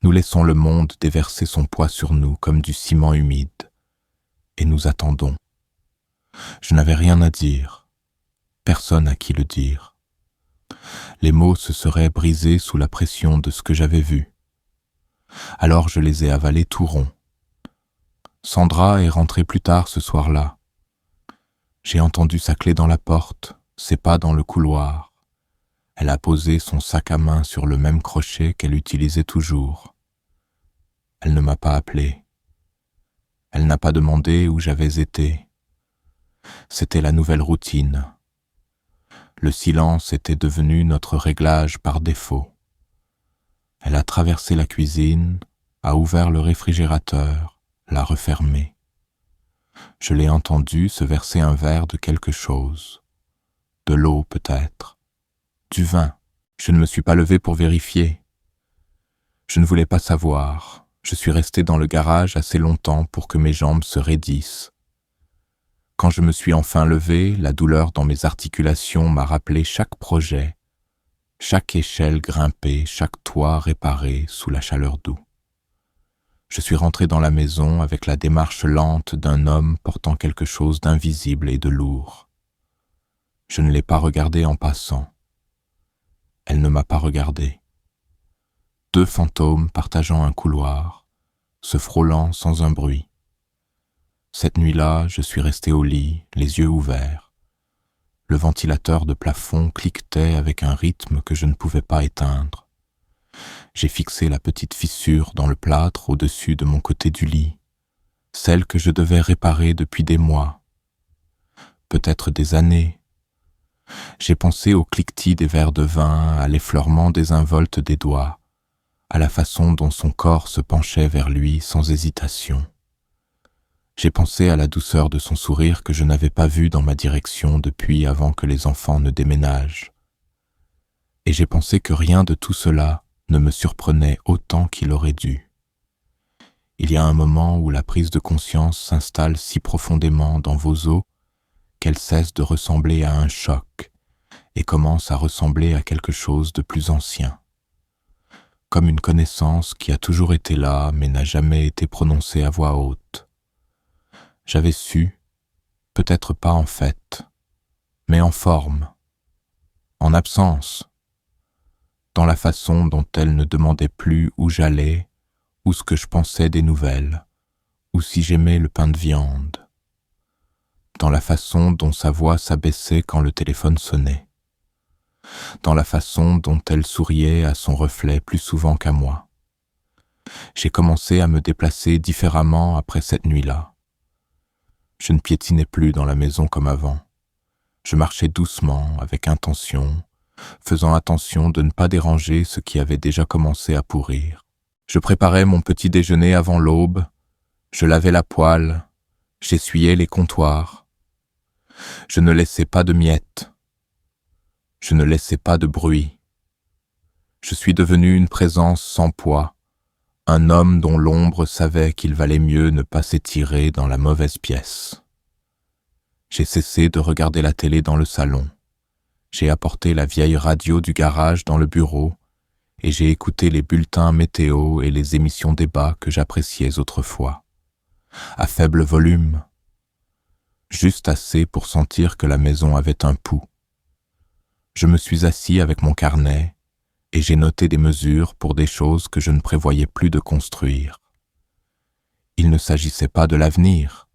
Nous laissons le monde déverser son poids sur nous comme du ciment humide. Et nous attendons. Je n'avais rien à dire, personne à qui le dire. Les mots se seraient brisés sous la pression de ce que j'avais vu. Alors je les ai avalés tout ronds. Sandra est rentrée plus tard ce soir-là. J'ai entendu sa clé dans la porte, ses pas dans le couloir. Elle a posé son sac à main sur le même crochet qu'elle utilisait toujours. Elle ne m'a pas appelé. Elle n'a pas demandé où j'avais été. C'était la nouvelle routine. Le silence était devenu notre réglage par défaut. Elle a traversé la cuisine, a ouvert le réfrigérateur, l'a refermé. Je l'ai entendu se verser un verre de quelque chose. De l'eau peut-être. Du vin. Je ne me suis pas levé pour vérifier. Je ne voulais pas savoir. Je suis resté dans le garage assez longtemps pour que mes jambes se raidissent. Quand je me suis enfin levé, la douleur dans mes articulations m'a rappelé chaque projet, chaque échelle grimpée, chaque toit réparé sous la chaleur d'eau. Je suis rentré dans la maison avec la démarche lente d'un homme portant quelque chose d'invisible et de lourd. Je ne l'ai pas regardé en passant. Elle ne m'a pas regardé. 2 fantômes partageant un couloir, se frôlant sans un bruit. Cette nuit-là, je suis resté au lit, les yeux ouverts. Le ventilateur de plafond cliquetait avec un rythme que je ne pouvais pas éteindre. J'ai fixé la petite fissure dans le plâtre au-dessus de mon côté du lit, celle que je devais réparer depuis des mois, peut-être des années. J'ai pensé au cliquetis des verres de vin, à l'effleurement désinvolte des doigts, à la façon dont son corps se penchait vers lui sans hésitation. J'ai pensé à la douceur de son sourire que je n'avais pas vu dans ma direction depuis avant que les enfants ne déménagent. Et j'ai pensé que rien de tout cela ne me surprenait autant qu'il aurait dû. Il y a un moment où la prise de conscience s'installe si profondément dans vos os qu'elle cesse de ressembler à un choc et commence à ressembler à quelque chose de plus ancien, comme une connaissance qui a toujours été là mais n'a jamais été prononcée à voix haute. J'avais su, peut-être pas en fait, mais en forme, en absence, dans la façon dont elle ne demandait plus où j'allais, ou ce que je pensais des nouvelles, ou si j'aimais le pain de viande, dans la façon dont sa voix s'abaissait quand le téléphone sonnait, dans la façon dont elle souriait à son reflet plus souvent qu'à moi. J'ai commencé à me déplacer différemment après cette nuit-là. Je ne piétinais plus dans la maison comme avant. Je marchais doucement, avec intention, faisant attention de ne pas déranger ce qui avait déjà commencé à pourrir. Je préparais mon petit déjeuner avant l'aube, je lavais la poêle, j'essuyais les comptoirs. Je ne laissais pas de miettes. Je ne laissais pas de bruit. Je suis devenu une présence sans poids, un homme dont l'ombre savait qu'il valait mieux ne pas s'étirer dans la mauvaise pièce. J'ai cessé de regarder la télé dans le salon. J'ai apporté la vieille radio du garage dans le bureau et j'ai écouté les bulletins météo et les émissions débat que j'appréciais autrefois. À faible volume, juste assez pour sentir que la maison avait un pouls. Je me suis assis avec mon carnet et j'ai noté des mesures pour des choses que je ne prévoyais plus de construire. Il ne s'agissait pas de l'avenir,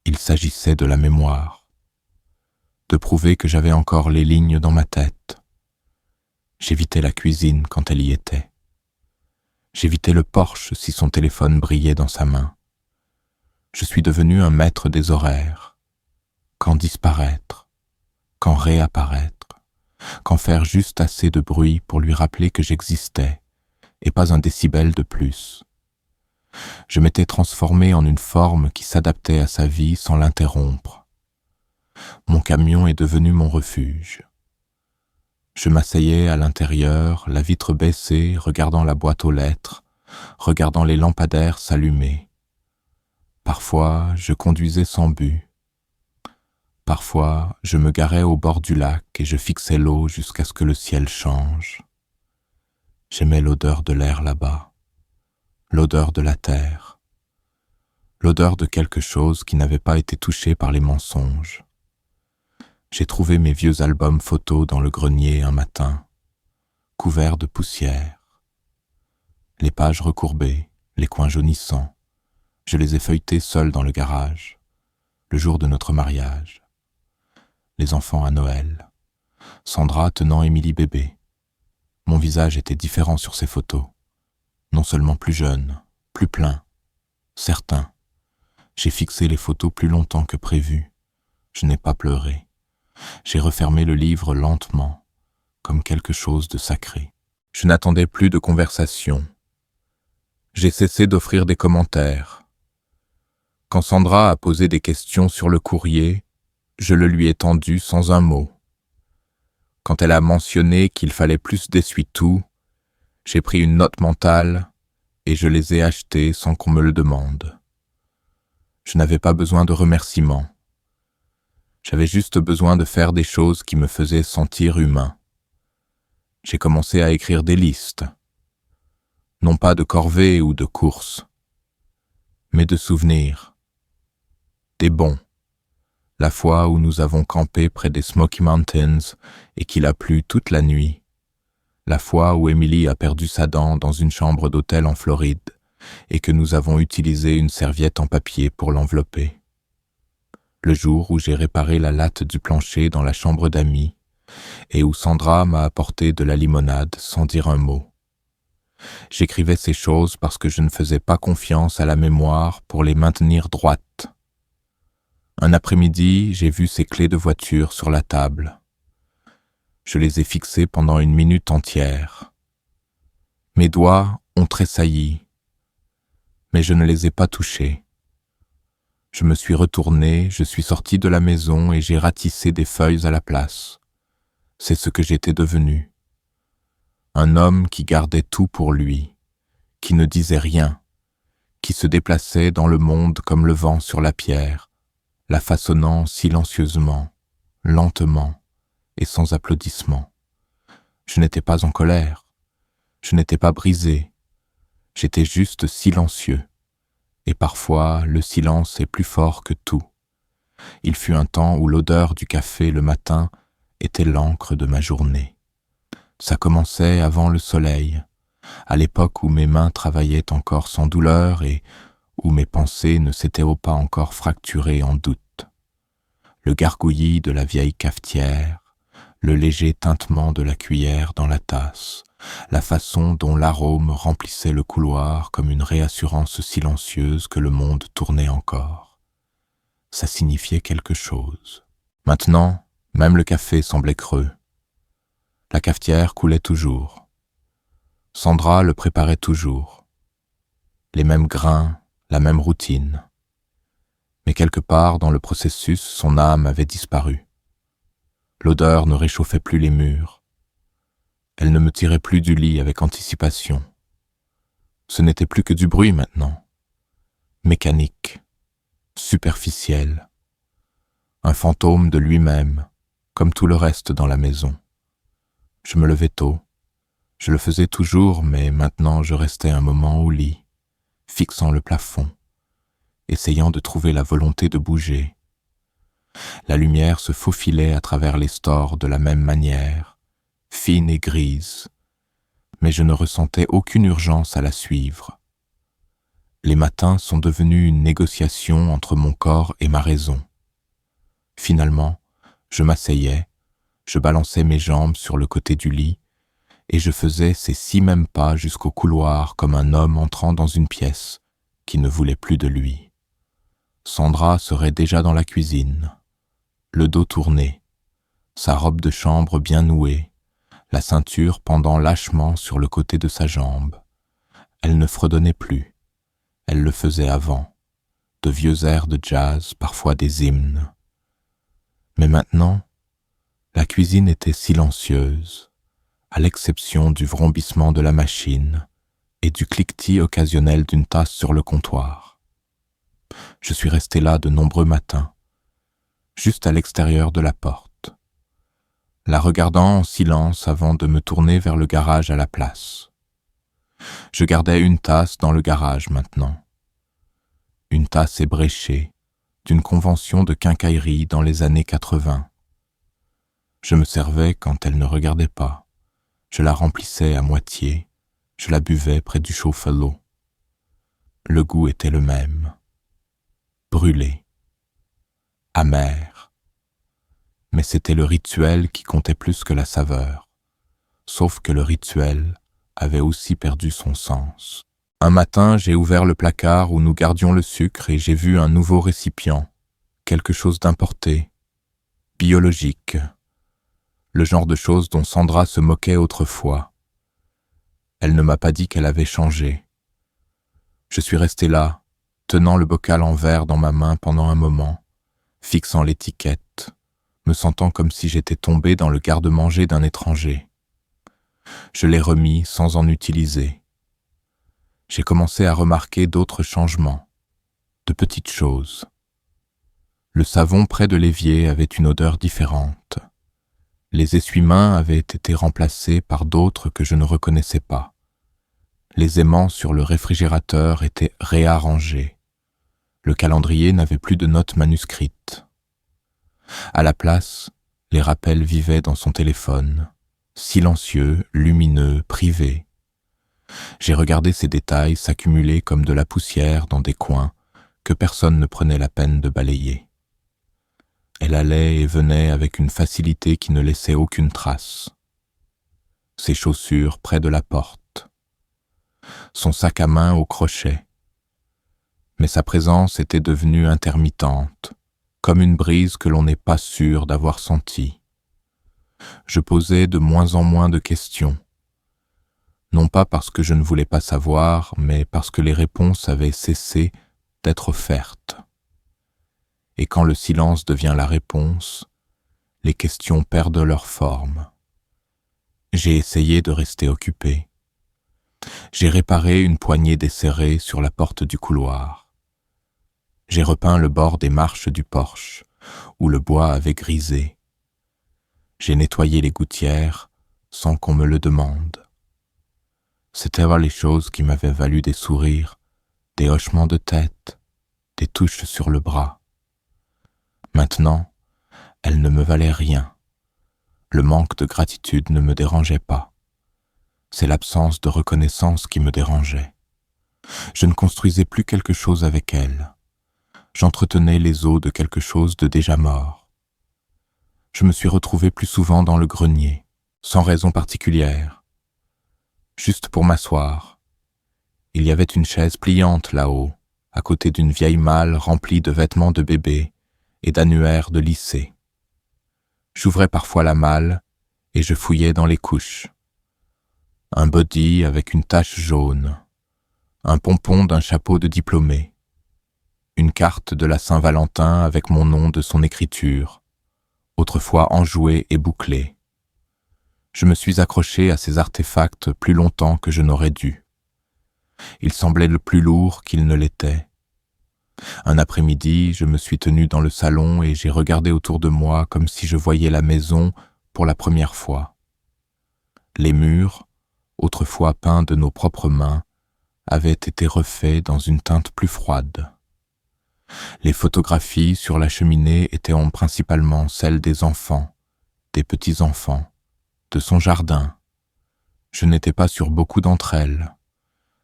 il s'agissait de la mémoire, de prouver que j'avais encore les lignes dans ma tête. J'évitais la cuisine quand elle y était. J'évitais le porche si son téléphone brillait dans sa main. Je suis devenu un maître des horaires. Quand disparaître, quand réapparaître, quand faire juste assez de bruit pour lui rappeler que j'existais, et pas un décibel de plus. Je m'étais transformé en une forme qui s'adaptait à sa vie sans l'interrompre. Mon camion est devenu mon refuge. Je m'asseyais à l'intérieur, la vitre baissée, regardant la boîte aux lettres, regardant les lampadaires s'allumer. Parfois, je conduisais sans but. Parfois, je me garais au bord du lac et je fixais l'eau jusqu'à ce que le ciel change. J'aimais l'odeur de l'air là-bas, l'odeur de la terre, l'odeur de quelque chose qui n'avait pas été touché par les mensonges. J'ai trouvé mes vieux albums photos dans le grenier un matin, couverts de poussière. Les pages recourbées, les coins jaunissants, je les ai feuilletés seul dans le garage, le jour de notre mariage. Les enfants à Noël, Sandra tenant Émilie bébé. Mon visage était différent sur ces photos, non seulement plus jeune, plus plein, certain. J'ai fixé les photos plus longtemps que prévu. Je n'ai pas pleuré. J'ai refermé le livre lentement, comme quelque chose de sacré. Je n'attendais plus de conversation. J'ai cessé d'offrir des commentaires. Quand Sandra a posé des questions sur le courrier, je le lui ai tendu sans un mot. Quand elle a mentionné qu'il fallait plus d'essuie-tout, j'ai pris une note mentale et je les ai achetés sans qu'on me le demande. Je n'avais pas besoin de remerciements. J'avais juste besoin de faire des choses qui me faisaient sentir humain. J'ai commencé à écrire des listes. Non pas de corvées ou de courses, mais de souvenirs. Des bons. La fois où nous avons campé près des Smoky Mountains et qu'il a plu toute la nuit. La fois où Émilie a perdu sa dent dans une chambre d'hôtel en Floride et que nous avons utilisé une serviette en papier pour l'envelopper. Le jour où j'ai réparé la latte du plancher dans la chambre d'amis et où Sandra m'a apporté de la limonade sans dire un mot. J'écrivais ces choses parce que je ne faisais pas confiance à la mémoire pour les maintenir droites. Un après-midi, j'ai vu ces clés de voiture sur la table. Je les ai fixées pendant une minute entière. Mes doigts ont tressailli, mais je ne les ai pas touchés. Je me suis retourné, je suis sorti de la maison et j'ai ratissé des feuilles à la place. C'est ce que j'étais devenu. Un homme qui gardait tout pour lui, qui ne disait rien, qui se déplaçait dans le monde comme le vent sur la pierre, la façonnant silencieusement, lentement et sans applaudissement. Je n'étais pas en colère, je n'étais pas brisé, j'étais juste silencieux, et parfois le silence est plus fort que tout. Il fut un temps où l'odeur du café le matin était l'encre de ma journée. Ça commençait avant le soleil, à l'époque où mes mains travaillaient encore sans douleur et où mes pensées ne s'étaient pas encore fracturées en doute. Le gargouillis de la vieille cafetière, le léger tintement de la cuillère dans la tasse, la façon dont l'arôme remplissait le couloir comme une réassurance silencieuse que le monde tournait encore. Ça signifiait quelque chose. Maintenant, même le café semblait creux. La cafetière coulait toujours. Sandra le préparait toujours. Les mêmes grains, la même routine. Mais quelque part dans le processus, son âme avait disparu. L'odeur ne réchauffait plus les murs. Elle ne me tirait plus du lit avec anticipation. Ce n'était plus que du bruit maintenant. Mécanique, superficiel. Un fantôme de lui-même, comme tout le reste dans la maison. Je me levais tôt. Je le faisais toujours, mais maintenant je restais un moment au lit, fixant le plafond, essayant de trouver la volonté de bouger. La lumière se faufilait à travers les stores de la même manière, fine et grise, mais je ne ressentais aucune urgence à la suivre. Les matins sont devenus une négociation entre mon corps et ma raison. Finalement, je m'asseyais, je balançais mes jambes sur le côté du lit, et je faisais ces 6 mêmes pas jusqu'au couloir comme un homme entrant dans une pièce qui ne voulait plus de lui. Sandra serait déjà dans la cuisine, le dos tourné, sa robe de chambre bien nouée, la ceinture pendant lâchement sur le côté de sa jambe. Elle ne fredonnait plus, elle le faisait avant, de vieux airs de jazz, parfois des hymnes. Mais maintenant, la cuisine était silencieuse, à l'exception du vrombissement de la machine et du cliquetis occasionnel d'une tasse sur le comptoir. Je suis resté là de nombreux matins, juste à l'extérieur de la porte, la regardant en silence avant de me tourner vers le garage à la place. Je gardais une tasse dans le garage maintenant. Une tasse ébréchée, d'une convention de quincaillerie dans les années 80. Je me servais quand elle ne regardait pas. Je la remplissais à moitié, je la buvais près du chauffe-l'eau. Le goût était le même. Brûlé. Amer. Mais c'était le rituel qui comptait plus que la saveur. Sauf que le rituel avait aussi perdu son sens. Un matin, j'ai ouvert le placard où nous gardions le sucre et j'ai vu un nouveau récipient, quelque chose d'importé, biologique, le genre de choses dont Sandra se moquait autrefois. Elle ne m'a pas dit qu'elle avait changé. Je suis resté là, tenant le bocal en verre dans ma main pendant un moment, fixant l'étiquette, me sentant comme si j'étais tombé dans le garde-manger d'un étranger. Je l'ai remis sans en utiliser. J'ai commencé à remarquer d'autres changements, de petites choses. Le savon près de l'évier avait une odeur différente. Les essuie-mains avaient été remplacés par d'autres que je ne reconnaissais pas. Les aimants sur le réfrigérateur étaient réarrangés. Le calendrier n'avait plus de notes manuscrites. À la place, les rappels vivaient dans son téléphone, silencieux, lumineux, privé. J'ai regardé ces détails s'accumuler comme de la poussière dans des coins que personne ne prenait la peine de balayer. Elle allait et venait avec une facilité qui ne laissait aucune trace. Ses chaussures près de la porte. Son sac à main au crochet. Mais sa présence était devenue intermittente, comme une brise que l'on n'est pas sûr d'avoir sentie. Je posais de moins en moins de questions. Non pas parce que je ne voulais pas savoir, mais parce que les réponses avaient cessé d'être offertes. Et quand le silence devient la réponse, les questions perdent leur forme. J'ai essayé de rester occupé. J'ai réparé une poignée desserrée sur la porte du couloir. J'ai repeint le bord des marches du porche, où le bois avait grisé. J'ai nettoyé les gouttières sans qu'on me le demande. C'étaient les choses qui m'avaient valu des sourires, des hochements de tête, des touches sur le bras. Maintenant, elles ne me valaient rien. Le manque de gratitude ne me dérangeait pas. C'est l'absence de reconnaissance qui me dérangeait. Je ne construisais plus quelque chose avec elles. J'entretenais les os de quelque chose de déjà mort. Je me suis retrouvé plus souvent dans le grenier, sans raison particulière. Juste pour m'asseoir. Il y avait une chaise pliante là-haut, à côté d'une vieille malle remplie de vêtements de bébé et d'annuaires de lycée. J'ouvrais parfois la malle et je fouillais dans les couches. Un body avec une tache jaune, un pompon d'un chapeau de diplômé, une carte de la Saint-Valentin avec mon nom de son écriture, autrefois enjouée et bouclée. Je me suis accroché à ces artefacts plus longtemps que je n'aurais dû. Ils semblaient le plus lourds qu'ils ne l'étaient. Un après-midi, je me suis tenu dans le salon et j'ai regardé autour de moi comme si je voyais la maison pour la première fois. Les murs, autrefois peints de nos propres mains, avaient été refaits dans une teinte plus froide. Les photographies sur la cheminée étaient principalement celles des enfants, des petits-enfants, de son jardin. Je n'étais pas sur beaucoup d'entre elles.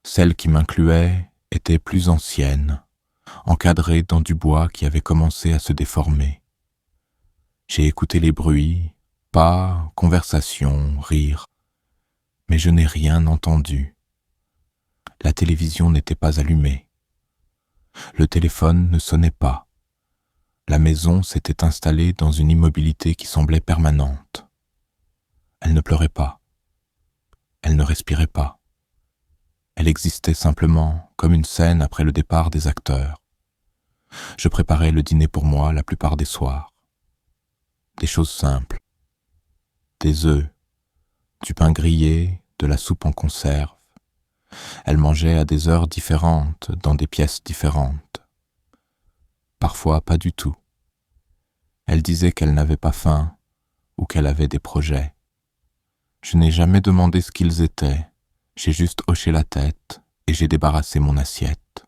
Celles qui m'incluaient étaient plus anciennes, encadrées dans du bois qui avait commencé à se déformer. J'ai écouté les bruits, pas, conversations, rires, mais je n'ai rien entendu. La télévision n'était pas allumée. Le téléphone ne sonnait pas. La maison s'était installée dans une immobilité qui semblait permanente. Elle ne pleurait pas. Elle ne respirait pas. Elle existait simplement comme une scène après le départ des acteurs. Je préparais le dîner pour moi la plupart des soirs. Des choses simples. Des œufs, du pain grillé, de la soupe en conserve. Elle mangeait à des heures différentes, dans des pièces différentes. Parfois pas du tout. Elle disait qu'elle n'avait pas faim ou qu'elle avait des projets. Je n'ai jamais demandé ce qu'ils étaient. J'ai juste hoché la tête et j'ai débarrassé mon assiette.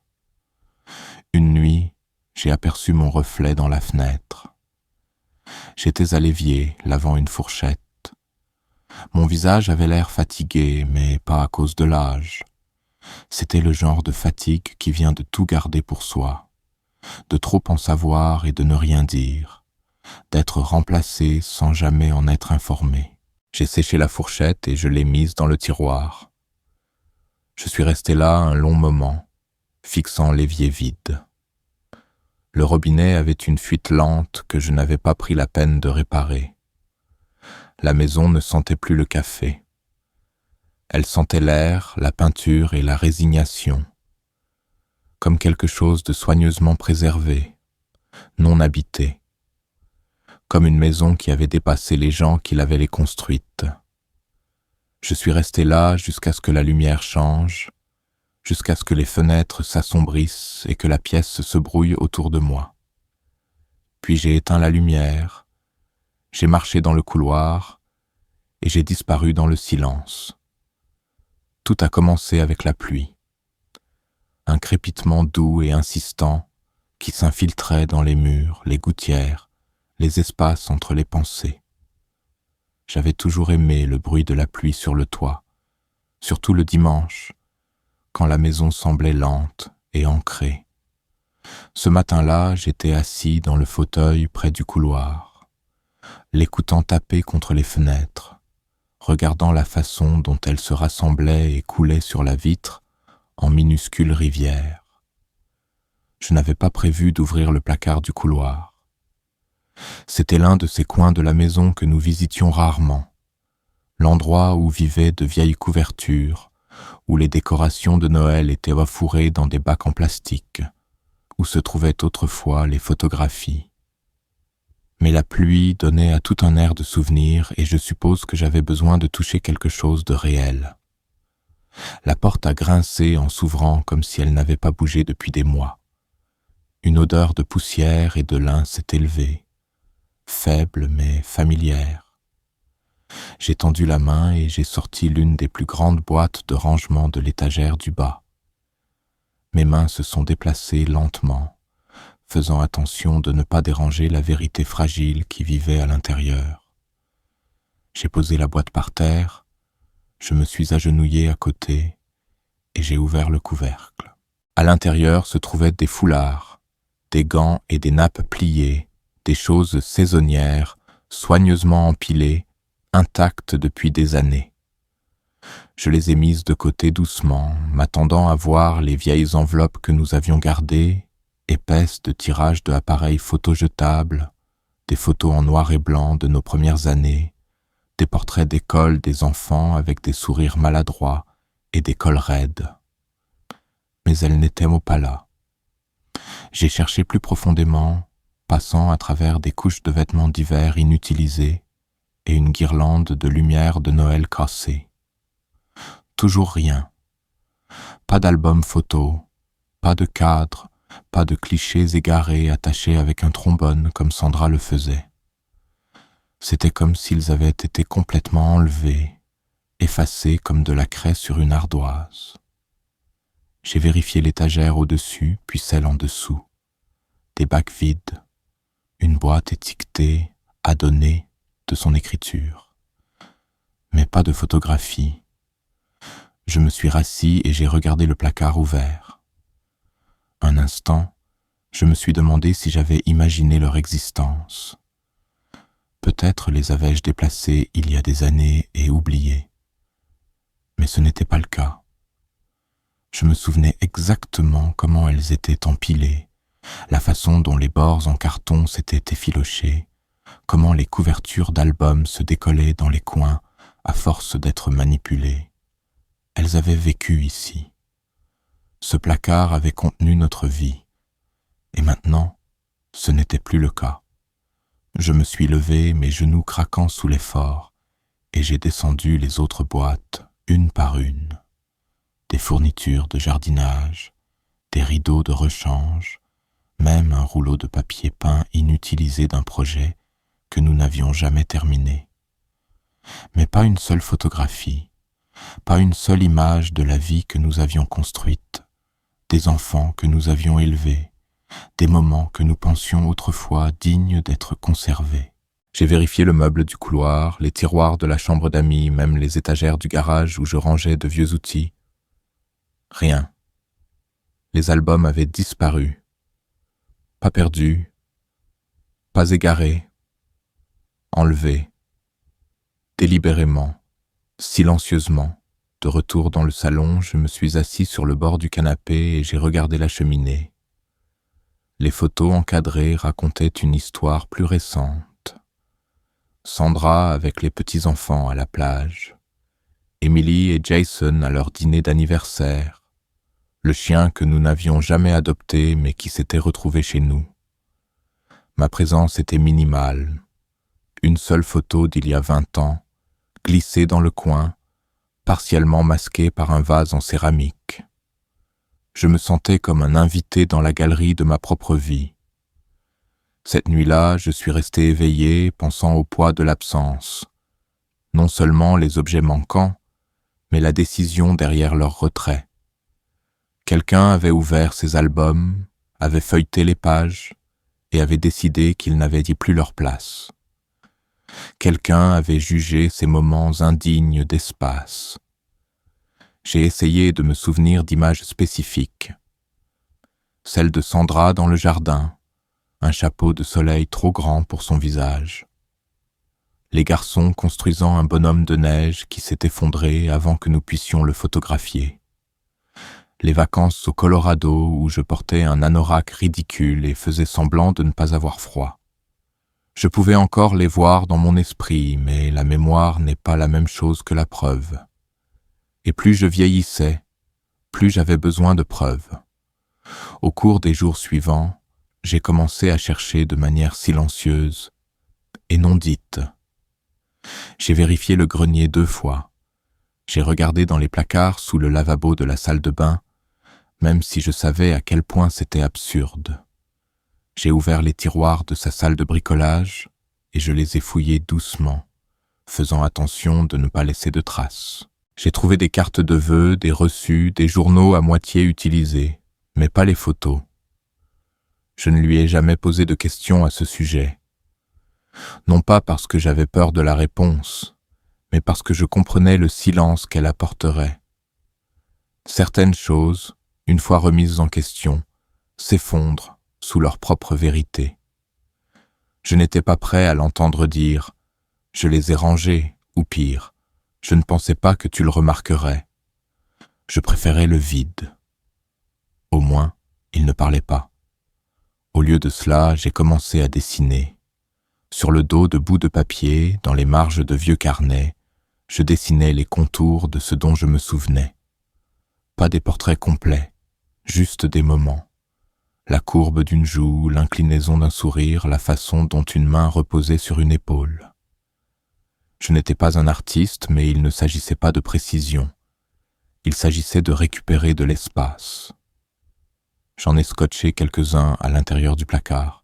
Une nuit, j'ai aperçu mon reflet dans la fenêtre. J'étais à l'évier, lavant une fourchette. Mon visage avait l'air fatigué, mais pas à cause de l'âge. C'était le genre de fatigue qui vient de tout garder pour soi, de trop en savoir et de ne rien dire, d'être remplacé sans jamais en être informé. J'ai séché la fourchette et je l'ai mise dans le tiroir. Je suis resté là un long moment, fixant l'évier vide. Le robinet avait une fuite lente que je n'avais pas pris la peine de réparer. La maison ne sentait plus le café. Elle sentait l'air, la peinture et la résignation, comme quelque chose de soigneusement préservé, non habité, comme une maison qui avait dépassé les gens qui l'avaient les construite. Je suis resté là jusqu'à ce que la lumière change, jusqu'à ce que les fenêtres s'assombrissent et que la pièce se brouille autour de moi. Puis j'ai éteint la lumière, j'ai marché dans le couloir et j'ai disparu dans le silence. Tout a commencé avec la pluie. Un crépitement doux et insistant qui s'infiltrait dans les murs, les gouttières, les espaces entre les pensées. J'avais toujours aimé le bruit de la pluie sur le toit, surtout le dimanche, quand la maison semblait lente et ancrée. Ce matin-là, j'étais assis dans le fauteuil près du couloir, l'écoutant taper contre les fenêtres, regardant la façon dont elles se rassemblaient et coulaient sur la vitre en minuscules rivières. Je n'avais pas prévu d'ouvrir le placard du couloir. C'était l'un de ces coins de la maison que nous visitions rarement, l'endroit où vivaient de vieilles couvertures, où les décorations de Noël étaient refourrées dans des bacs en plastique, où se trouvaient autrefois les photographies. Mais la pluie donnait à tout un air de souvenir et je suppose que j'avais besoin de toucher quelque chose de réel. La porte a grincé en s'ouvrant comme si elle n'avait pas bougé depuis des mois. Une odeur de poussière et de lin s'est élevée, faible mais familière. J'ai tendu la main et j'ai sorti l'une des plus grandes boîtes de rangement de l'étagère du bas. Mes mains se sont déplacées lentement, faisant attention de ne pas déranger la vérité fragile qui vivait à l'intérieur. J'ai posé la boîte par terre, je me suis agenouillé à côté et j'ai ouvert le couvercle. À l'intérieur se trouvaient des foulards, des gants et des nappes pliées, des choses saisonnières, soigneusement empilées, intactes depuis des années. Je les ai mises de côté doucement, m'attendant à voir les vieilles enveloppes que nous avions gardées, épaisses de tirages de appareils photojetables, des photos en noir et blanc de nos premières années, des portraits d'école des enfants avec des sourires maladroits et des cols raides. Mais elles n'étaient pas là. J'ai cherché plus profondément, passant à travers des couches de vêtements d'hiver inutilisés et une guirlande de lumière de Noël cassée. Toujours rien. Pas d'album photo, pas de cadre, pas de clichés égarés attachés avec un trombone comme Sandra le faisait. C'était comme s'ils avaient été complètement enlevés, effacés comme de la craie sur une ardoise. J'ai vérifié l'étagère au-dessus, puis celle en dessous. Des bacs vides, une boîte étiquetée « à donner » de son écriture. Mais pas de photographie. Je me suis rassis et j'ai regardé le placard ouvert. Un instant, je me suis demandé si j'avais imaginé leur existence. Peut-être les avais-je déplacés il y a des années et oubliés. Mais ce n'était pas le cas. Je me souvenais exactement comment elles étaient empilées, la façon dont les bords en carton s'étaient effilochés, comment les couvertures d'albums se décollaient dans les coins à force d'être manipulées. Elles avaient vécu ici. Ce placard avait contenu notre vie. Et maintenant, ce n'était plus le cas. Je me suis levé, mes genoux craquant sous l'effort, et j'ai descendu les autres boîtes, une par une. Des fournitures de jardinage, des rideaux de rechange, même un rouleau de papier peint inutilisé d'un projet que nous n'avions jamais terminé. Mais pas une seule photographie, pas une seule image de la vie que nous avions construite, des enfants que nous avions élevés, des moments que nous pensions autrefois dignes d'être conservés. J'ai vérifié le meuble du couloir, les tiroirs de la chambre d'amis, même les étagères du garage où je rangeais de vieux outils. Rien. Les albums avaient disparu. Pas perdus, pas égarés, enlevés, délibérément, silencieusement. De retour dans le salon, je me suis assis sur le bord du canapé et j'ai regardé la cheminée. Les photos encadrées racontaient une histoire plus récente. Sandra avec les petits-enfants à la plage, Emily et Jason à leur dîner d'anniversaire, le chien que nous n'avions jamais adopté mais qui s'était retrouvé chez nous. Ma présence était minimale. Une seule photo d'il y a 20 ans, glissée dans le coin, partiellement masquée par un vase en céramique. Je me sentais comme un invité dans la galerie de ma propre vie. Cette nuit-là, je suis resté éveillé, pensant au poids de l'absence. Non seulement les objets manquants, mais la décision derrière leur retrait. Quelqu'un avait ouvert ses albums, avait feuilleté les pages et avait décidé qu'ils n'avaient plus leur place. Quelqu'un avait jugé ces moments indignes d'espace. J'ai essayé de me souvenir d'images spécifiques. Celle de Sandra dans le jardin, un chapeau de soleil trop grand pour son visage. Les garçons construisant un bonhomme de neige qui s'est effondré avant que nous puissions le photographier. Les vacances au Colorado où je portais un anorak ridicule et faisais semblant de ne pas avoir froid. Je pouvais encore les voir dans mon esprit, mais la mémoire n'est pas la même chose que la preuve. Et plus je vieillissais, plus j'avais besoin de preuves. Au cours des jours suivants, j'ai commencé à chercher de manière silencieuse et non dites. J'ai vérifié le grenier 2 fois. J'ai regardé dans les placards sous le lavabo de la salle de bain, même si je savais à quel point c'était absurde. J'ai ouvert les tiroirs de sa salle de bricolage et je les ai fouillés doucement, faisant attention de ne pas laisser de traces. J'ai trouvé des cartes de vœux, des reçus, des journaux à moitié utilisés, mais pas les photos. Je ne lui ai jamais posé de questions à ce sujet. Non pas parce que j'avais peur de la réponse, mais parce que je comprenais le silence qu'elle apporterait. Certaines choses, une fois remises en question, s'effondrent sous leur propre vérité. Je n'étais pas prêt à l'entendre dire « Je les ai rangés » ou pire, « Je ne pensais pas que tu le remarquerais ». Je préférais le vide. Au moins, il ne parlait pas. Au lieu de cela, j'ai commencé à dessiner. Sur le dos de bouts de papier, dans les marges de vieux carnets, je dessinais les contours de ce dont je me souvenais. Pas des portraits complets, juste des moments. La courbe d'une joue, l'inclinaison d'un sourire, la façon dont une main reposait sur une épaule. Je n'étais pas un artiste, mais il ne s'agissait pas de précision. Il s'agissait de récupérer de l'espace. J'en ai scotché quelques-uns à l'intérieur du placard,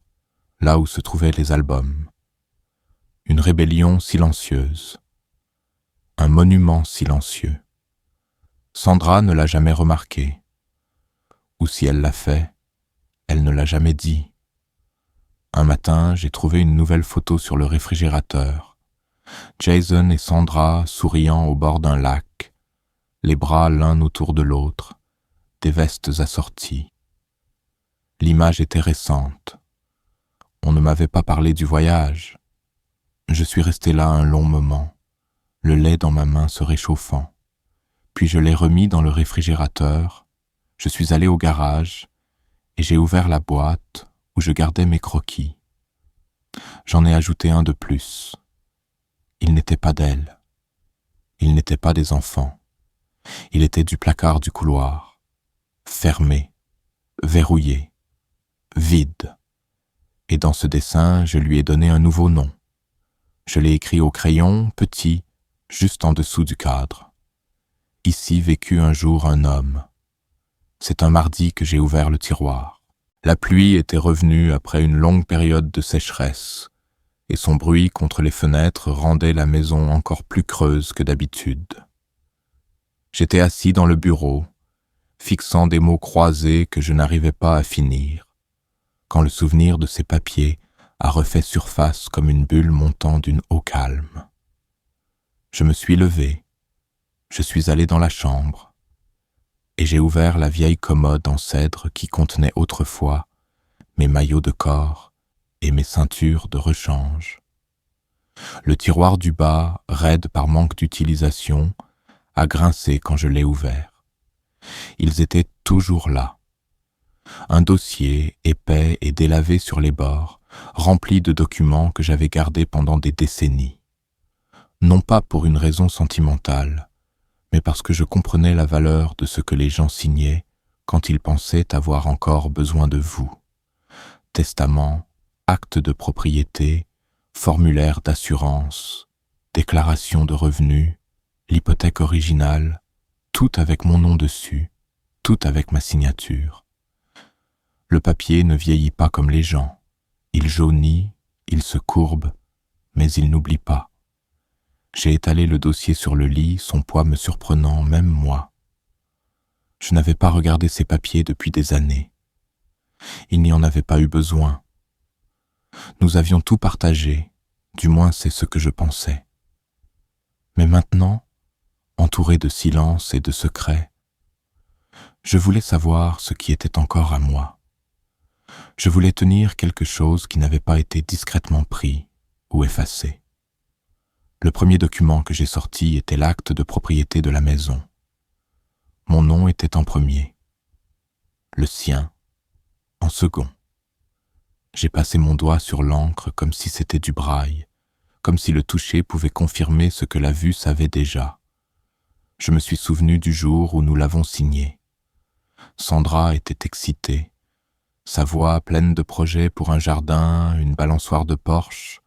là où se trouvaient les albums. Une rébellion silencieuse. Un monument silencieux. Sandra ne l'a jamais remarqué. Ou si elle l'a fait, elle ne l'a jamais dit. Un matin, j'ai trouvé une nouvelle photo sur le réfrigérateur. Jason et Sandra souriant au bord d'un lac, les bras l'un autour de l'autre, des vestes assorties. L'image était récente. On ne m'avait pas parlé du voyage. Je suis resté là un long moment, le lait dans ma main se réchauffant. Puis je l'ai remis dans le réfrigérateur, je suis allé au garage et j'ai ouvert la boîte où je gardais mes croquis. J'en ai ajouté un de plus. Il n'était pas d'elle. Il n'était pas des enfants. Il était du placard du couloir, fermé, verrouillé, vide. Et dans ce dessin, je lui ai donné un nouveau nom. Je l'ai écrit au crayon, petit, juste en dessous du cadre. Ici vécut un jour un homme. C'est un mardi que j'ai ouvert le tiroir. La pluie était revenue après une longue période de sécheresse, et son bruit contre les fenêtres rendait la maison encore plus creuse que d'habitude. J'étais assis dans le bureau, fixant des mots croisés que je n'arrivais pas à finir, quand le souvenir de ces papiers a refait surface comme une bulle montant d'une eau calme. Je me suis levé, je suis allé dans la chambre, et j'ai ouvert la vieille commode en cèdre qui contenait autrefois mes maillots de corps et mes ceintures de rechange. Le tiroir du bas, raide par manque d'utilisation, a grincé quand je l'ai ouvert. Ils étaient toujours là. Un dossier épais et délavé sur les bords, rempli de documents que j'avais gardés pendant des décennies. Non pas pour une raison sentimentale, mais parce que je comprenais la valeur de ce que les gens signaient quand ils pensaient avoir encore besoin de vous. Testament, acte de propriété, formulaire d'assurance, déclaration de revenus, l'hypothèque originale, tout avec mon nom dessus, tout avec ma signature. Le papier ne vieillit pas comme les gens. Il jaunit, il se courbe, mais il n'oublie pas. J'ai étalé le dossier sur le lit, son poids me surprenant, même moi. Je n'avais pas regardé ces papiers depuis des années. Il n'y en avait pas eu besoin. Nous avions tout partagé, du moins c'est ce que je pensais. Mais maintenant, entouré de silence et de secrets, je voulais savoir ce qui était encore à moi. Je voulais tenir quelque chose qui n'avait pas été discrètement pris ou effacé. Le premier document que j'ai sorti était l'acte de propriété de la maison. Mon nom était en premier, le sien en second. J'ai passé mon doigt sur l'encre comme si c'était du braille, comme si le toucher pouvait confirmer ce que la vue savait déjà. Je me suis souvenu du jour où nous l'avons signé. Sandra était excitée, sa voix pleine de projets pour un jardin, une balançoire de Porsche,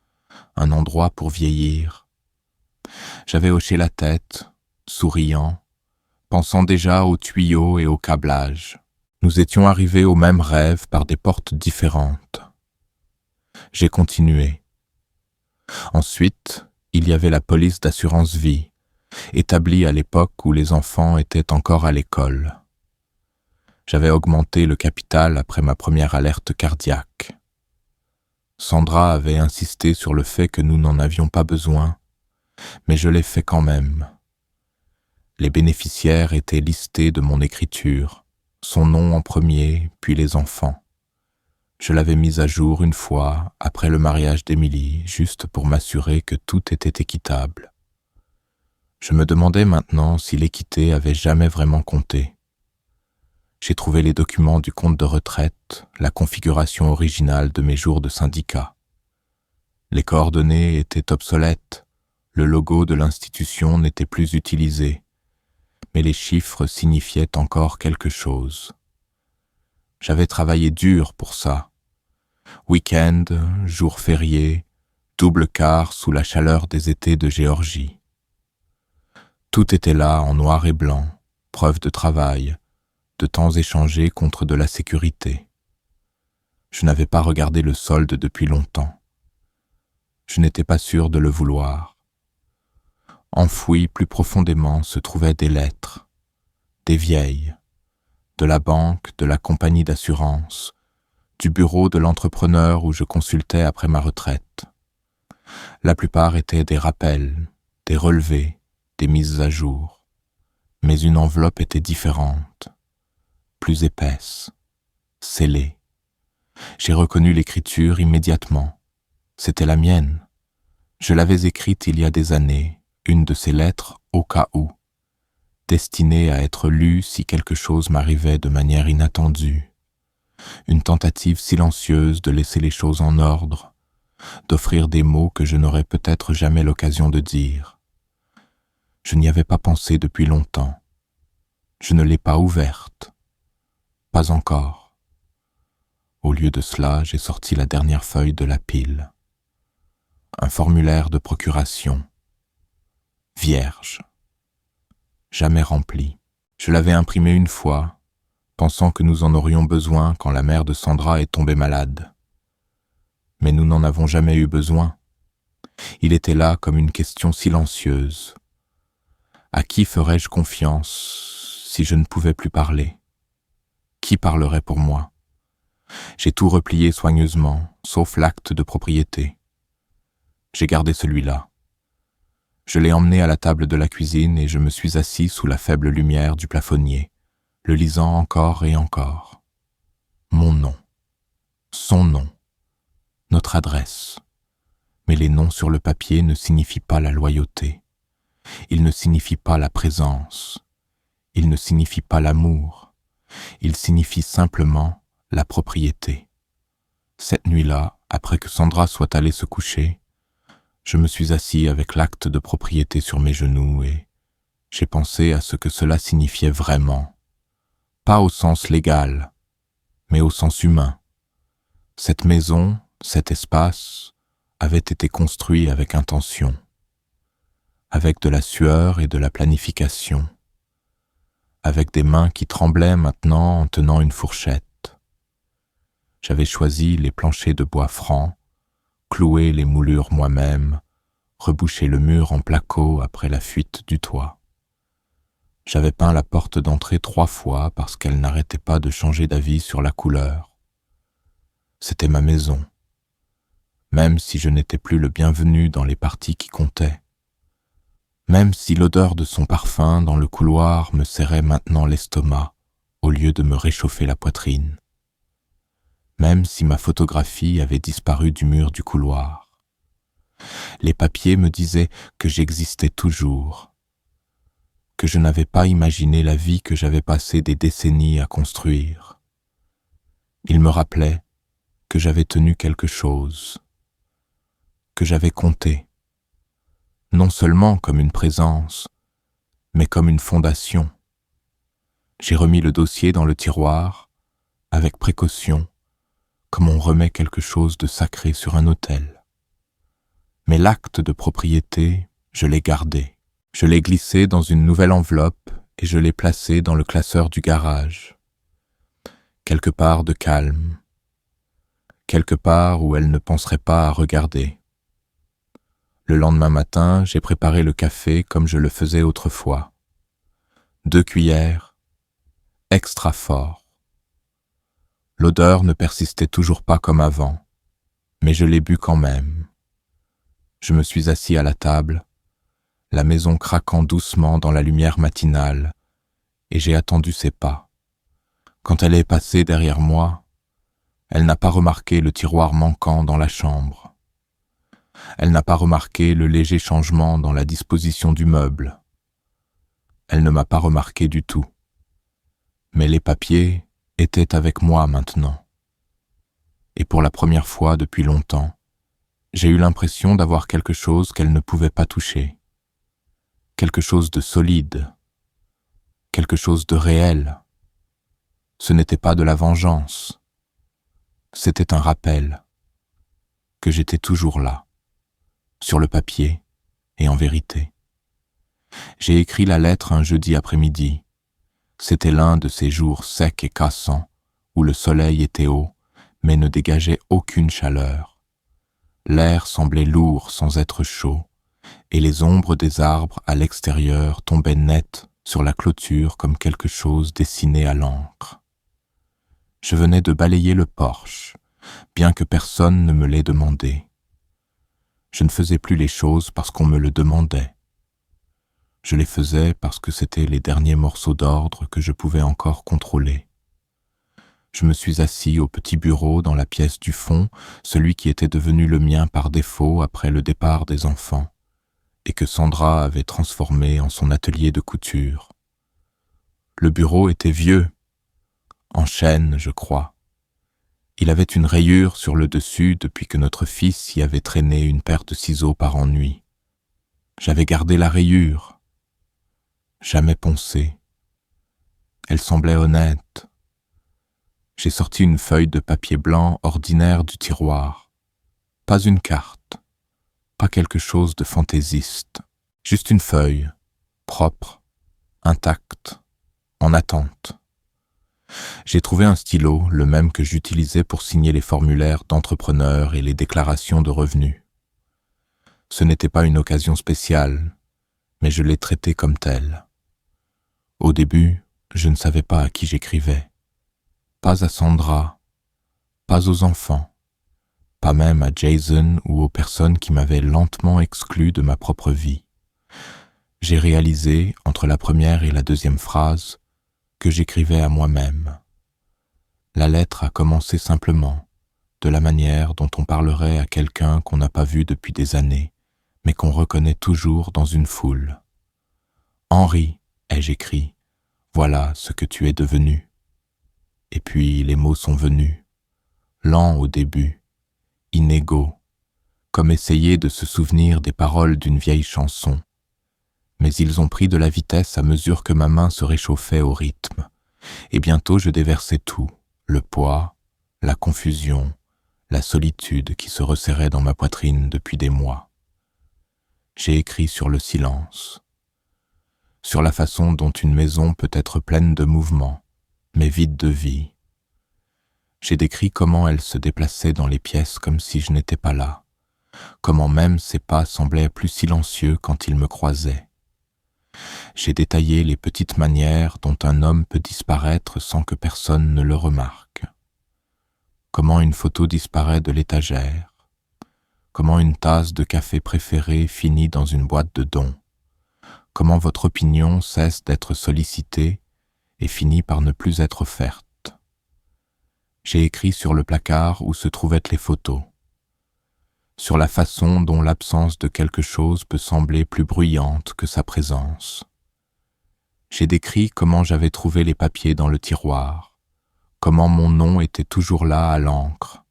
un endroit pour vieillir. J'avais hoché la tête, souriant, pensant déjà aux tuyaux et au câblage. Nous étions arrivés au même rêve par des portes différentes. J'ai continué. Ensuite, il y avait la police d'assurance vie, établie à l'époque où les enfants étaient encore à l'école. J'avais augmenté le capital après ma première alerte cardiaque. Sandra avait insisté sur le fait que nous n'en avions pas besoin, mais je l'ai fait quand même. Les bénéficiaires étaient listés de mon écriture, son nom en premier, puis les enfants. Je l'avais mise à jour une fois, après le mariage d'Émilie, juste pour m'assurer que tout était équitable. Je me demandais maintenant si l'équité avait jamais vraiment compté. J'ai trouvé les documents du compte de retraite, la configuration originale de mes jours de syndicat. Les coordonnées étaient obsolètes, le logo de l'institution n'était plus utilisé, mais les chiffres signifiaient encore quelque chose. J'avais travaillé dur pour ça. Week-end, jours fériés, double quart sous la chaleur des étés de Géorgie. Tout était là en noir et blanc, preuve de travail, de temps échangés contre de la sécurité. Je n'avais pas regardé le solde depuis longtemps. Je n'étais pas sûr de le vouloir. Enfouies plus profondément se trouvaient des lettres, des vieilles, de la banque, de la compagnie d'assurance, du bureau de l'entrepreneur où je consultais après ma retraite. La plupart étaient des rappels, des relevés, des mises à jour. Mais une enveloppe était différente, plus épaisse, scellée. J'ai reconnu l'écriture immédiatement. C'était la mienne. Je l'avais écrite il y a des années, une de ces lettres au cas où, destinée à être lue si quelque chose m'arrivait de manière inattendue. Une tentative silencieuse de laisser les choses en ordre, d'offrir des mots que je n'aurais peut-être jamais l'occasion de dire. Je n'y avais pas pensé depuis longtemps. Je ne l'ai pas ouverte. Pas encore. Au lieu de cela, j'ai sorti la dernière feuille de la pile. Un formulaire de procuration. Vierge. Jamais rempli. Je l'avais imprimé une fois, pensant que nous en aurions besoin quand la mère de Sandra est tombée malade. Mais nous n'en avons jamais eu besoin. Il était là comme une question silencieuse. À qui ferais-je confiance si je ne pouvais plus parler? Qui parlerait pour moi? J'ai tout replié soigneusement, sauf l'acte de propriété. J'ai gardé celui-là. Je l'ai emmené à la table de la cuisine et je me suis assis sous la faible lumière du plafonnier, le lisant encore et encore. Mon nom, son nom, notre adresse. Mais les noms sur le papier ne signifient pas la loyauté. Ils ne signifient pas la présence. Ils ne signifient pas l'amour. Ils signifient simplement la propriété. Cette nuit-là, après que Sandra soit allée se coucher, je me suis assis avec l'acte de propriété sur mes genoux et j'ai pensé à ce que cela signifiait vraiment. Pas au sens légal, mais au sens humain. Cette maison, cet espace, avait été construit avec intention, avec de la sueur et de la planification, avec des mains qui tremblaient maintenant en tenant une fourchette. J'avais choisi les planchers de bois franc, cloué les moulures moi-même, rebouché le mur en placo après la fuite du toit. J'avais peint la porte d'entrée 3 fois parce qu'elle n'arrêtait pas de changer d'avis sur la couleur. C'était ma maison, même si je n'étais plus le bienvenu dans les parties qui comptaient. Même si l'odeur de son parfum dans le couloir me serrait maintenant l'estomac au lieu de me réchauffer la poitrine. Même si ma photographie avait disparu du mur du couloir. Les papiers me disaient que j'existais toujours, que je n'avais pas imaginé la vie que j'avais passé des décennies à construire. Ils me rappelaient que j'avais tenu quelque chose, que j'avais compté, non seulement comme une présence, mais comme une fondation. J'ai remis le dossier dans le tiroir, avec précaution, comme on remet quelque chose de sacré sur un autel. Mais l'acte de propriété, je l'ai gardé. Je l'ai glissé dans une nouvelle enveloppe et je l'ai placé dans le classeur du garage. Quelque part de calme. Quelque part où elle ne penserait pas à regarder. Le lendemain matin, j'ai préparé le café comme je le faisais autrefois. 2 cuillères, extra fort. L'odeur ne persistait toujours pas comme avant, mais je l'ai bu quand même. Je me suis assis à la table, la maison craquant doucement dans la lumière matinale, et j'ai attendu ses pas. Quand elle est passée derrière moi, elle n'a pas remarqué le tiroir manquant dans la chambre. Elle n'a pas remarqué le léger changement dans la disposition du meuble. Elle ne m'a pas remarqué du tout. Mais les papiers étaient avec moi maintenant. Et pour la première fois depuis longtemps, j'ai eu l'impression d'avoir quelque chose qu'elle ne pouvait pas toucher. Quelque chose de solide. Quelque chose de réel. Ce n'était pas de la vengeance. C'était un rappel que j'étais toujours là, sur le papier et en vérité. J'ai écrit la lettre un jeudi après-midi. C'était l'un de ces jours secs et cassants où le soleil était haut, mais ne dégageait aucune chaleur. L'air semblait lourd sans être chaud, et les ombres des arbres à l'extérieur tombaient nettes sur la clôture comme quelque chose dessiné à l'encre. Je venais de balayer le porche, bien que personne ne me l'ait demandé. Je ne faisais plus les choses parce qu'on me le demandait. Je les faisais parce que c'étaient les derniers morceaux d'ordre que je pouvais encore contrôler. Je me suis assis au petit bureau dans la pièce du fond, celui qui était devenu le mien par défaut après le départ des enfants, et que Sandra avait transformé en son atelier de couture. Le bureau était vieux, en chêne, je crois. Il avait une rayure sur le dessus depuis que notre fils y avait traîné une paire de ciseaux par ennui. J'avais gardé la rayure, jamais poncée. Elle semblait honnête. J'ai sorti une feuille de papier blanc ordinaire du tiroir. Pas une carte, pas quelque chose de fantaisiste, juste une feuille, propre, intacte, en attente. J'ai trouvé un stylo, le même que j'utilisais pour signer les formulaires d'entrepreneur et les déclarations de revenus. Ce n'était pas une occasion spéciale, mais je l'ai traité comme telle. Au début, je ne savais pas à qui j'écrivais. Pas à Sandra, pas aux enfants, pas même à Jason ou aux personnes qui m'avaient lentement exclu de ma propre vie. J'ai réalisé, entre la première et la deuxième phrase, que j'écrivais à moi-même. La lettre a commencé simplement, de la manière dont on parlerait à quelqu'un qu'on n'a pas vu depuis des années, mais qu'on reconnaît toujours dans une foule. « Henri », ai-je écrit, « voilà ce que tu es devenu. » Et puis les mots sont venus, lents au début, inégaux, comme essayer de se souvenir des paroles d'une vieille chanson. Mais ils ont pris de la vitesse à mesure que ma main se réchauffait au rythme, et bientôt je déversais tout, le poids, la confusion, la solitude qui se resserrait dans ma poitrine depuis des mois. J'ai écrit sur le silence, sur la façon dont une maison peut être pleine de mouvements, mais vide de vie. J'ai décrit comment elle se déplaçait dans les pièces comme si je n'étais pas là, comment même ses pas semblaient plus silencieux quand ils me croisaient. J'ai détaillé les petites manières dont un homme peut disparaître sans que personne ne le remarque. Comment une photo disparaît de l'étagère, comment une tasse de café préférée finit dans une boîte de dons, comment votre opinion cesse d'être sollicitée et finit par ne plus être offerte. J'ai écrit sur le placard où se trouvaient les photos, sur la façon dont l'absence de quelque chose peut sembler plus bruyante que sa présence. J'ai décrit comment j'avais trouvé les papiers dans le tiroir, comment mon nom était toujours là à l'encre,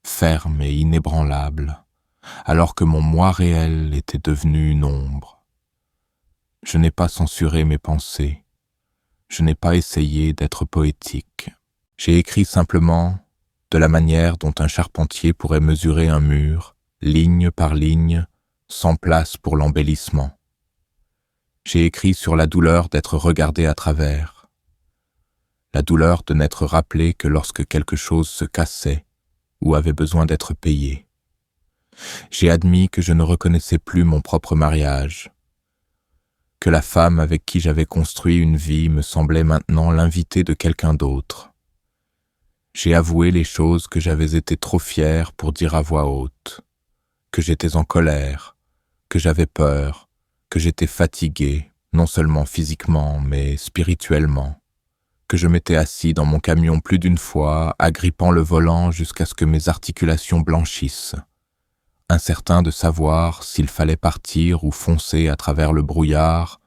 ferme et inébranlable, alors que mon moi réel était devenu une ombre. Je n'ai pas censuré mes pensées, je n'ai pas essayé d'être poétique. J'ai écrit simplement, de la manière dont un charpentier pourrait mesurer un mur, ligne par ligne, sans place pour l'embellissement. J'ai écrit sur la douleur d'être regardé à travers, la douleur de n'être rappelé que lorsque quelque chose se cassait ou avait besoin d'être payé. J'ai admis que je ne reconnaissais plus mon propre mariage, que la femme avec qui j'avais construit une vie me semblait maintenant l'invitée de quelqu'un d'autre. J'ai avoué les choses que j'avais été trop fier pour dire à voix haute, que j'étais en colère, que j'avais peur, que j'étais fatigué, non seulement physiquement, mais spirituellement, que je m'étais assis dans mon camion plus d'une fois, agrippant le volant jusqu'à ce que mes articulations blanchissent, incertain de savoir s'il fallait partir ou foncer à travers le brouillard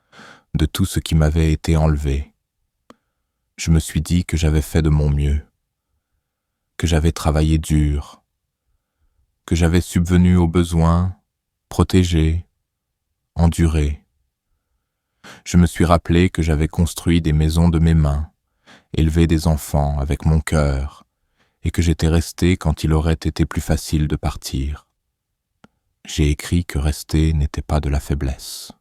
de tout ce qui m'avait été enlevé. Je me suis dit que j'avais fait de mon mieux, que j'avais travaillé dur, que j'avais subvenu aux besoins, protégé, enduré. Je me suis rappelé que j'avais construit des maisons de mes mains, élevé des enfants avec mon cœur, et que j'étais resté quand il aurait été plus facile de partir. J'ai écrit que rester n'était pas de la faiblesse.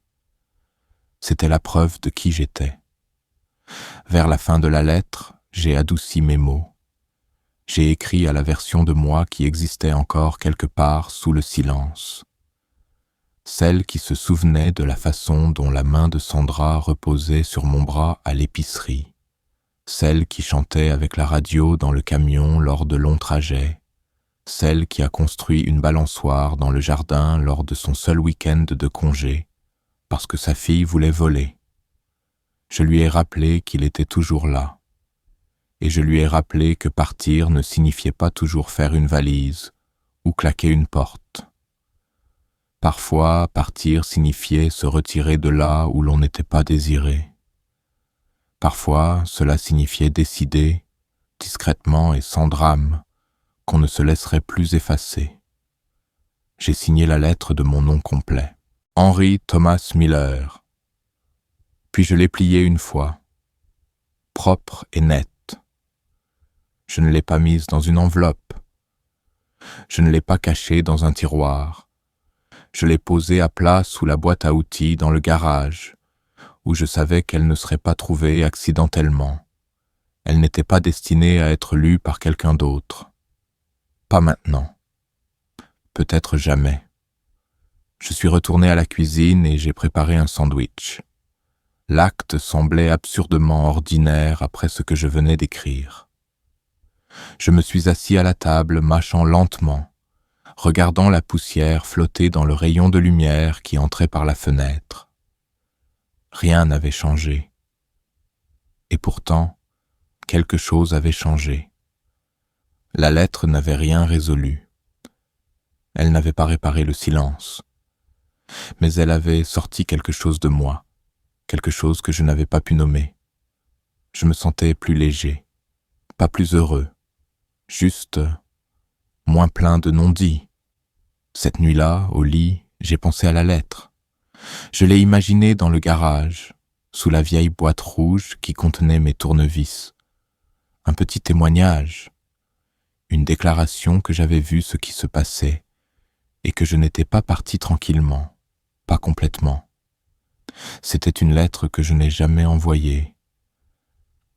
C'était la preuve de qui j'étais. Vers la fin de la lettre, j'ai adouci mes mots. J'ai écrit à la version de moi qui existait encore quelque part sous le silence. Celle qui se souvenait de la façon dont la main de Sandra reposait sur mon bras à l'épicerie. Celle qui chantait avec la radio dans le camion lors de longs trajets. Celle qui a construit une balançoire dans le jardin lors de son seul week-end de congé, parce que sa fille voulait voler. Je lui ai rappelé qu'il était toujours là. Et je lui ai rappelé que partir ne signifiait pas toujours faire une valise ou claquer une porte. Parfois, partir signifiait se retirer de là où l'on n'était pas désiré. Parfois, cela signifiait décider, discrètement et sans drame, qu'on ne se laisserait plus effacer. J'ai signé la lettre de mon nom complet, Henry Thomas Miller. Puis je l'ai pliée une fois, propre et nette. Je ne l'ai pas mise dans une enveloppe. Je ne l'ai pas cachée dans un tiroir. Je l'ai posée à plat sous la boîte à outils dans le garage, où je savais qu'elle ne serait pas trouvée accidentellement. Elle n'était pas destinée à être lue par quelqu'un d'autre. Pas maintenant. Peut-être jamais. Je suis retourné à la cuisine et j'ai préparé un sandwich. L'acte semblait absurdement ordinaire après ce que je venais d'écrire. Je me suis assis à la table, mâchant lentement, regardant la poussière flotter dans le rayon de lumière qui entrait par la fenêtre. Rien n'avait changé. Et pourtant, quelque chose avait changé. La lettre n'avait rien résolu. Elle n'avait pas réparé le silence. Mais elle avait sorti quelque chose de moi, quelque chose que je n'avais pas pu nommer. Je me sentais plus léger, pas plus heureux, juste moins plein de non-dits. Cette nuit-là, au lit, j'ai pensé à la lettre. Je l'ai imaginée dans le garage, sous la vieille boîte rouge qui contenait mes tournevis. Un petit témoignage, une déclaration que j'avais vu ce qui se passait et que je n'étais pas parti tranquillement, pas complètement. C'était une lettre que je n'ai jamais envoyée,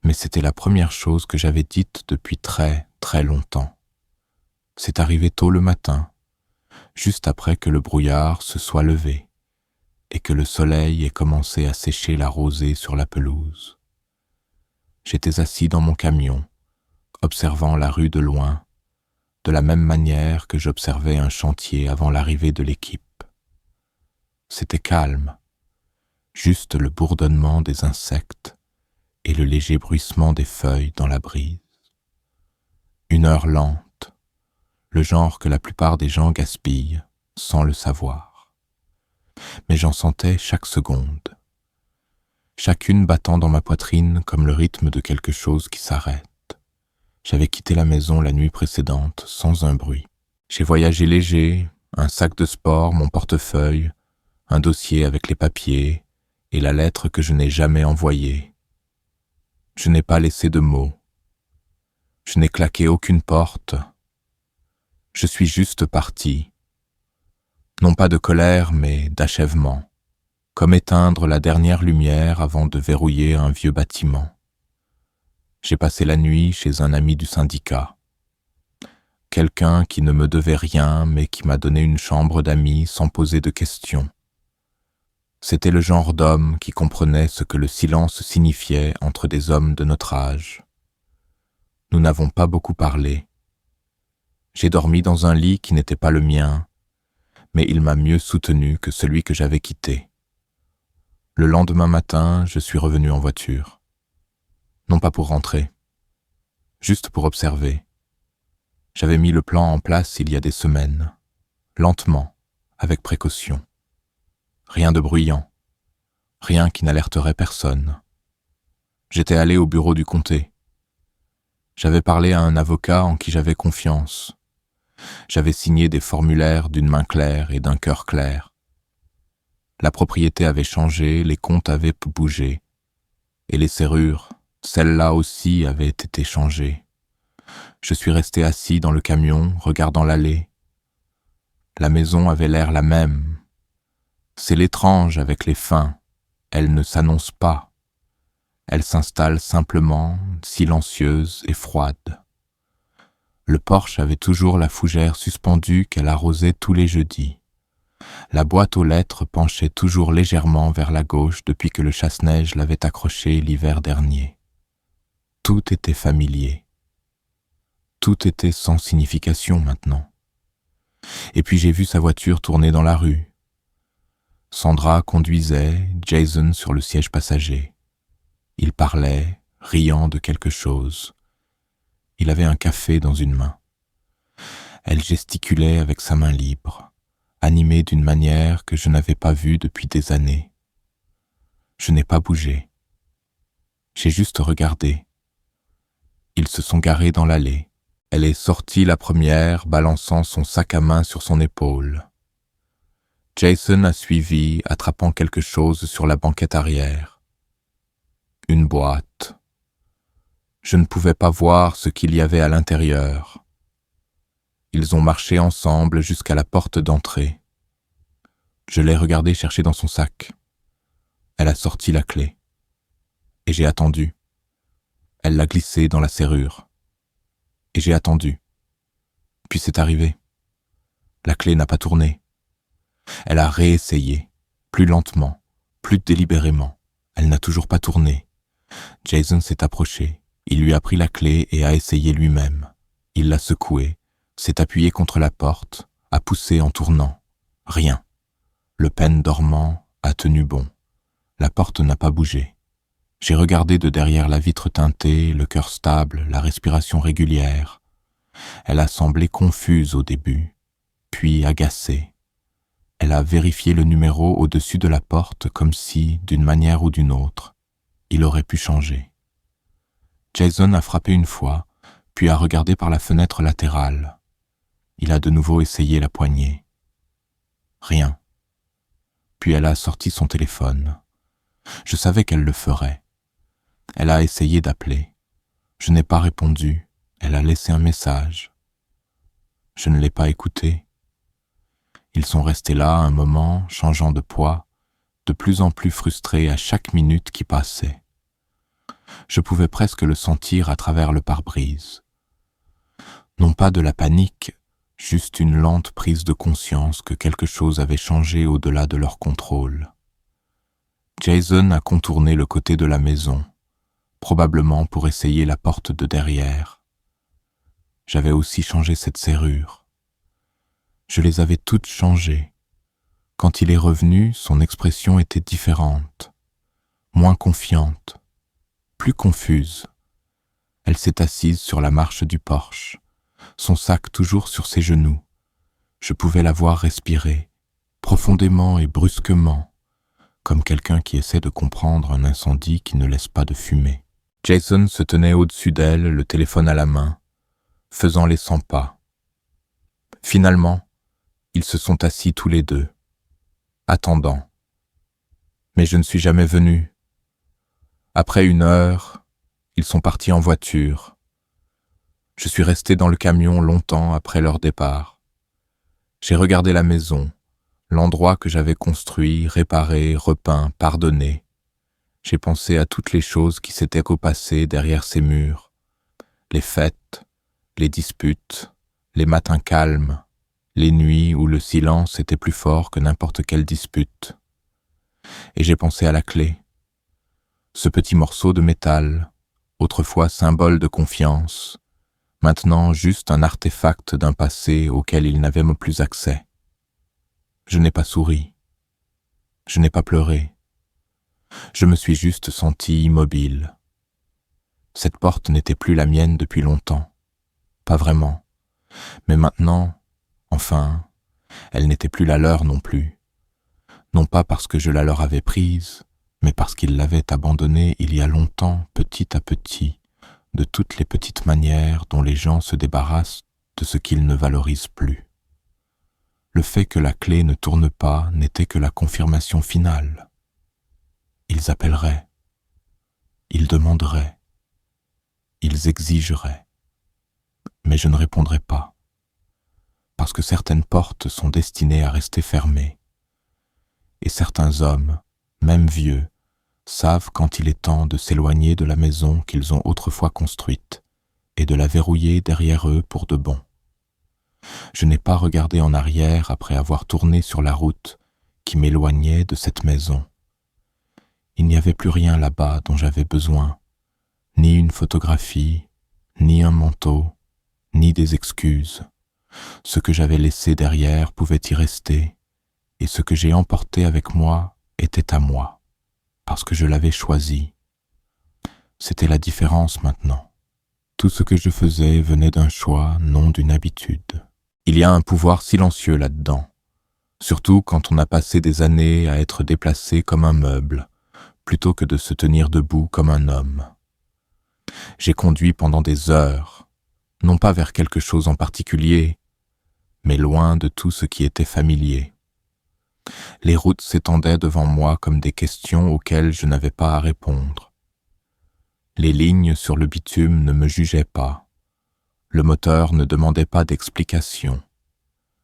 mais c'était la première chose que j'avais dite depuis très, très longtemps. C'est arrivé tôt le matin, juste après que le brouillard se soit levé et que le soleil ait commencé à sécher la rosée sur la pelouse. J'étais assis dans mon camion, observant la rue de loin, de la même manière que j'observais un chantier avant l'arrivée de l'équipe. C'était calme, juste le bourdonnement des insectes et le léger bruissement des feuilles dans la brise. Une heure lente, le genre que la plupart des gens gaspillent sans le savoir. Mais j'en sentais chaque seconde, chacune battant dans ma poitrine comme le rythme de quelque chose qui s'arrête. J'avais quitté la maison la nuit précédente sans un bruit. J'ai voyagé léger, un sac de sport, mon portefeuille, un dossier avec les papiers et la lettre que je n'ai jamais envoyée. Je n'ai pas laissé de mots. Je n'ai claqué aucune porte. Je suis juste parti, Non pas de colère, mais d'achèvement, comme éteindre la dernière lumière avant de verrouiller un vieux bâtiment. J'ai passé la nuit chez un ami du syndicat. Quelqu'un qui ne me devait rien, mais qui m'a donné une chambre d'amis sans poser de questions. C'était le genre d'homme qui comprenait ce que le silence signifiait entre des hommes de notre âge. Nous n'avons pas beaucoup parlé. J'ai dormi dans un lit qui n'était pas le mien, mais il m'a mieux soutenu que celui que j'avais quitté. Le lendemain matin, je suis revenu en voiture. Non pas pour rentrer, juste pour observer. J'avais mis le plan en place il y a des semaines, lentement, avec précaution. Rien de bruyant, rien qui n'alerterait personne. J'étais allé au bureau du comté. J'avais parlé à un avocat en qui j'avais confiance. J'avais signé des formulaires d'une main claire et d'un cœur clair. La propriété avait changé, les comptes avaient bougé, et les serrures, celles-là aussi, avaient été changées. Je suis resté assis dans le camion, regardant l'allée. La maison avait l'air la même. C'est l'étrange avec les fins. Elle ne s'annonce pas. Elle s'installe simplement, silencieuse et froide. Le porche avait toujours la fougère suspendue qu'elle arrosait tous les jeudis. La boîte aux lettres penchait toujours légèrement vers la gauche depuis que le chasse-neige l'avait accrochée l'hiver dernier. Tout était familier. Tout était sans signification maintenant. Et puis j'ai vu sa voiture tourner dans la rue. Sandra conduisait, Jason sur le siège passager. Il parlait, riant de quelque chose. Il avait un café dans une main. Elle gesticulait avec sa main libre, animée d'une manière que je n'avais pas vue depuis des années. Je n'ai pas bougé. J'ai juste regardé. Ils se sont garés dans l'allée. Elle est sortie la première, balançant son sac à main sur son épaule. Jason a suivi, attrapant quelque chose sur la banquette arrière. Une boîte. Je ne pouvais pas voir ce qu'il y avait à l'intérieur. Ils ont marché ensemble jusqu'à la porte d'entrée. Je l'ai regardé chercher dans son sac. Elle a sorti la clé. Et j'ai attendu. Elle l'a glissée dans la serrure. Et j'ai attendu. Puis c'est arrivé. La clé n'a pas tourné. Elle a réessayé, plus lentement, plus délibérément. Elle n'a toujours pas tourné. Jason s'est approché. Il lui a pris la clé et a essayé lui-même. Il l'a secouée, s'est appuyé contre la porte, a poussé en tournant. Rien. Le pêne dormant a tenu bon. La porte n'a pas bougé. J'ai regardé de derrière la vitre teintée, le cœur stable, la respiration régulière. Elle a semblé confuse au début, puis agacée. Elle a vérifié le numéro au-dessus de la porte comme si, d'une manière ou d'une autre, il aurait pu changer. Jason a frappé une fois, puis a regardé par la fenêtre latérale. Il a de nouveau essayé la poignée. Rien. Puis elle a sorti son téléphone. Je savais qu'elle le ferait. Elle a essayé d'appeler. Je n'ai pas répondu. Elle a laissé un message. Je ne l'ai pas écouté. Ils sont restés là un moment, changeant de poids, de plus en plus frustrés à chaque minute qui passait. Je pouvais presque le sentir à travers le pare-brise. Non pas de la panique, juste une lente prise de conscience que quelque chose avait changé au-delà de leur contrôle. Jason a contourné le côté de la maison, probablement pour essayer la porte de derrière. J'avais aussi changé cette serrure. Je les avais toutes changées. Quand il est revenu, son expression était différente, moins confiante, plus confuse. Elle s'est assise sur la marche du porche, son sac toujours sur ses genoux. Je pouvais la voir respirer, profondément et brusquement, comme quelqu'un qui essaie de comprendre un incendie qui ne laisse pas de fumée. Jason se tenait au-dessus d'elle, le téléphone à la main, faisant les 100 pas. Finalement, ils se sont assis tous les deux, attendant. Mais je ne suis jamais venu. Après 1 heure, ils sont partis en voiture. Je suis resté dans le camion longtemps après leur départ. J'ai regardé la maison, l'endroit que j'avais construit, réparé, repeint, pardonné. J'ai pensé à toutes les choses qui s'étaient repassées derrière ces murs, les fêtes, les disputes, les matins calmes, les nuits où le silence était plus fort que n'importe quelle dispute. Et j'ai pensé à la clé, ce petit morceau de métal, autrefois symbole de confiance, maintenant juste un artefact d'un passé auquel il n'avait plus accès. Je n'ai pas souri, je n'ai pas pleuré, je me suis juste senti immobile. Cette porte n'était plus la mienne depuis longtemps, pas vraiment, mais maintenant, enfin, elle n'était plus la leur non plus. Non pas parce que je la leur avais prise, mais parce qu'ils l'avaient abandonnée il y a longtemps, petit à petit, de toutes les petites manières dont les gens se débarrassent de ce qu'ils ne valorisent plus. Le fait que la clé ne tourne pas n'était que la confirmation finale. Ils appelleraient, ils demanderaient, ils exigeraient, mais je ne répondrai pas, parce que certaines portes sont destinées à rester fermées, et certains hommes, même vieux, savent quand il est temps de s'éloigner de la maison qu'ils ont autrefois construite et de la verrouiller derrière eux pour de bon. Je n'ai pas regardé en arrière après avoir tourné sur la route qui m'éloignait de cette maison. Il n'y avait plus rien là-bas dont j'avais besoin, ni une photographie, ni un manteau, ni des excuses. Ce que j'avais laissé derrière pouvait y rester, et ce que j'ai emporté avec moi était à moi, parce que je l'avais choisi. C'était la différence maintenant. Tout ce que je faisais venait d'un choix, non d'une habitude. Il y a un pouvoir silencieux là-dedans, surtout quand on a passé des années à être déplacé comme un meuble, plutôt que de se tenir debout comme un homme. J'ai conduit pendant des heures, non pas vers quelque chose en particulier, mais loin de tout ce qui était familier. Les routes s'étendaient devant moi comme des questions auxquelles je n'avais pas à répondre. Les lignes sur le bitume ne me jugeaient pas. Le moteur ne demandait pas d'explication.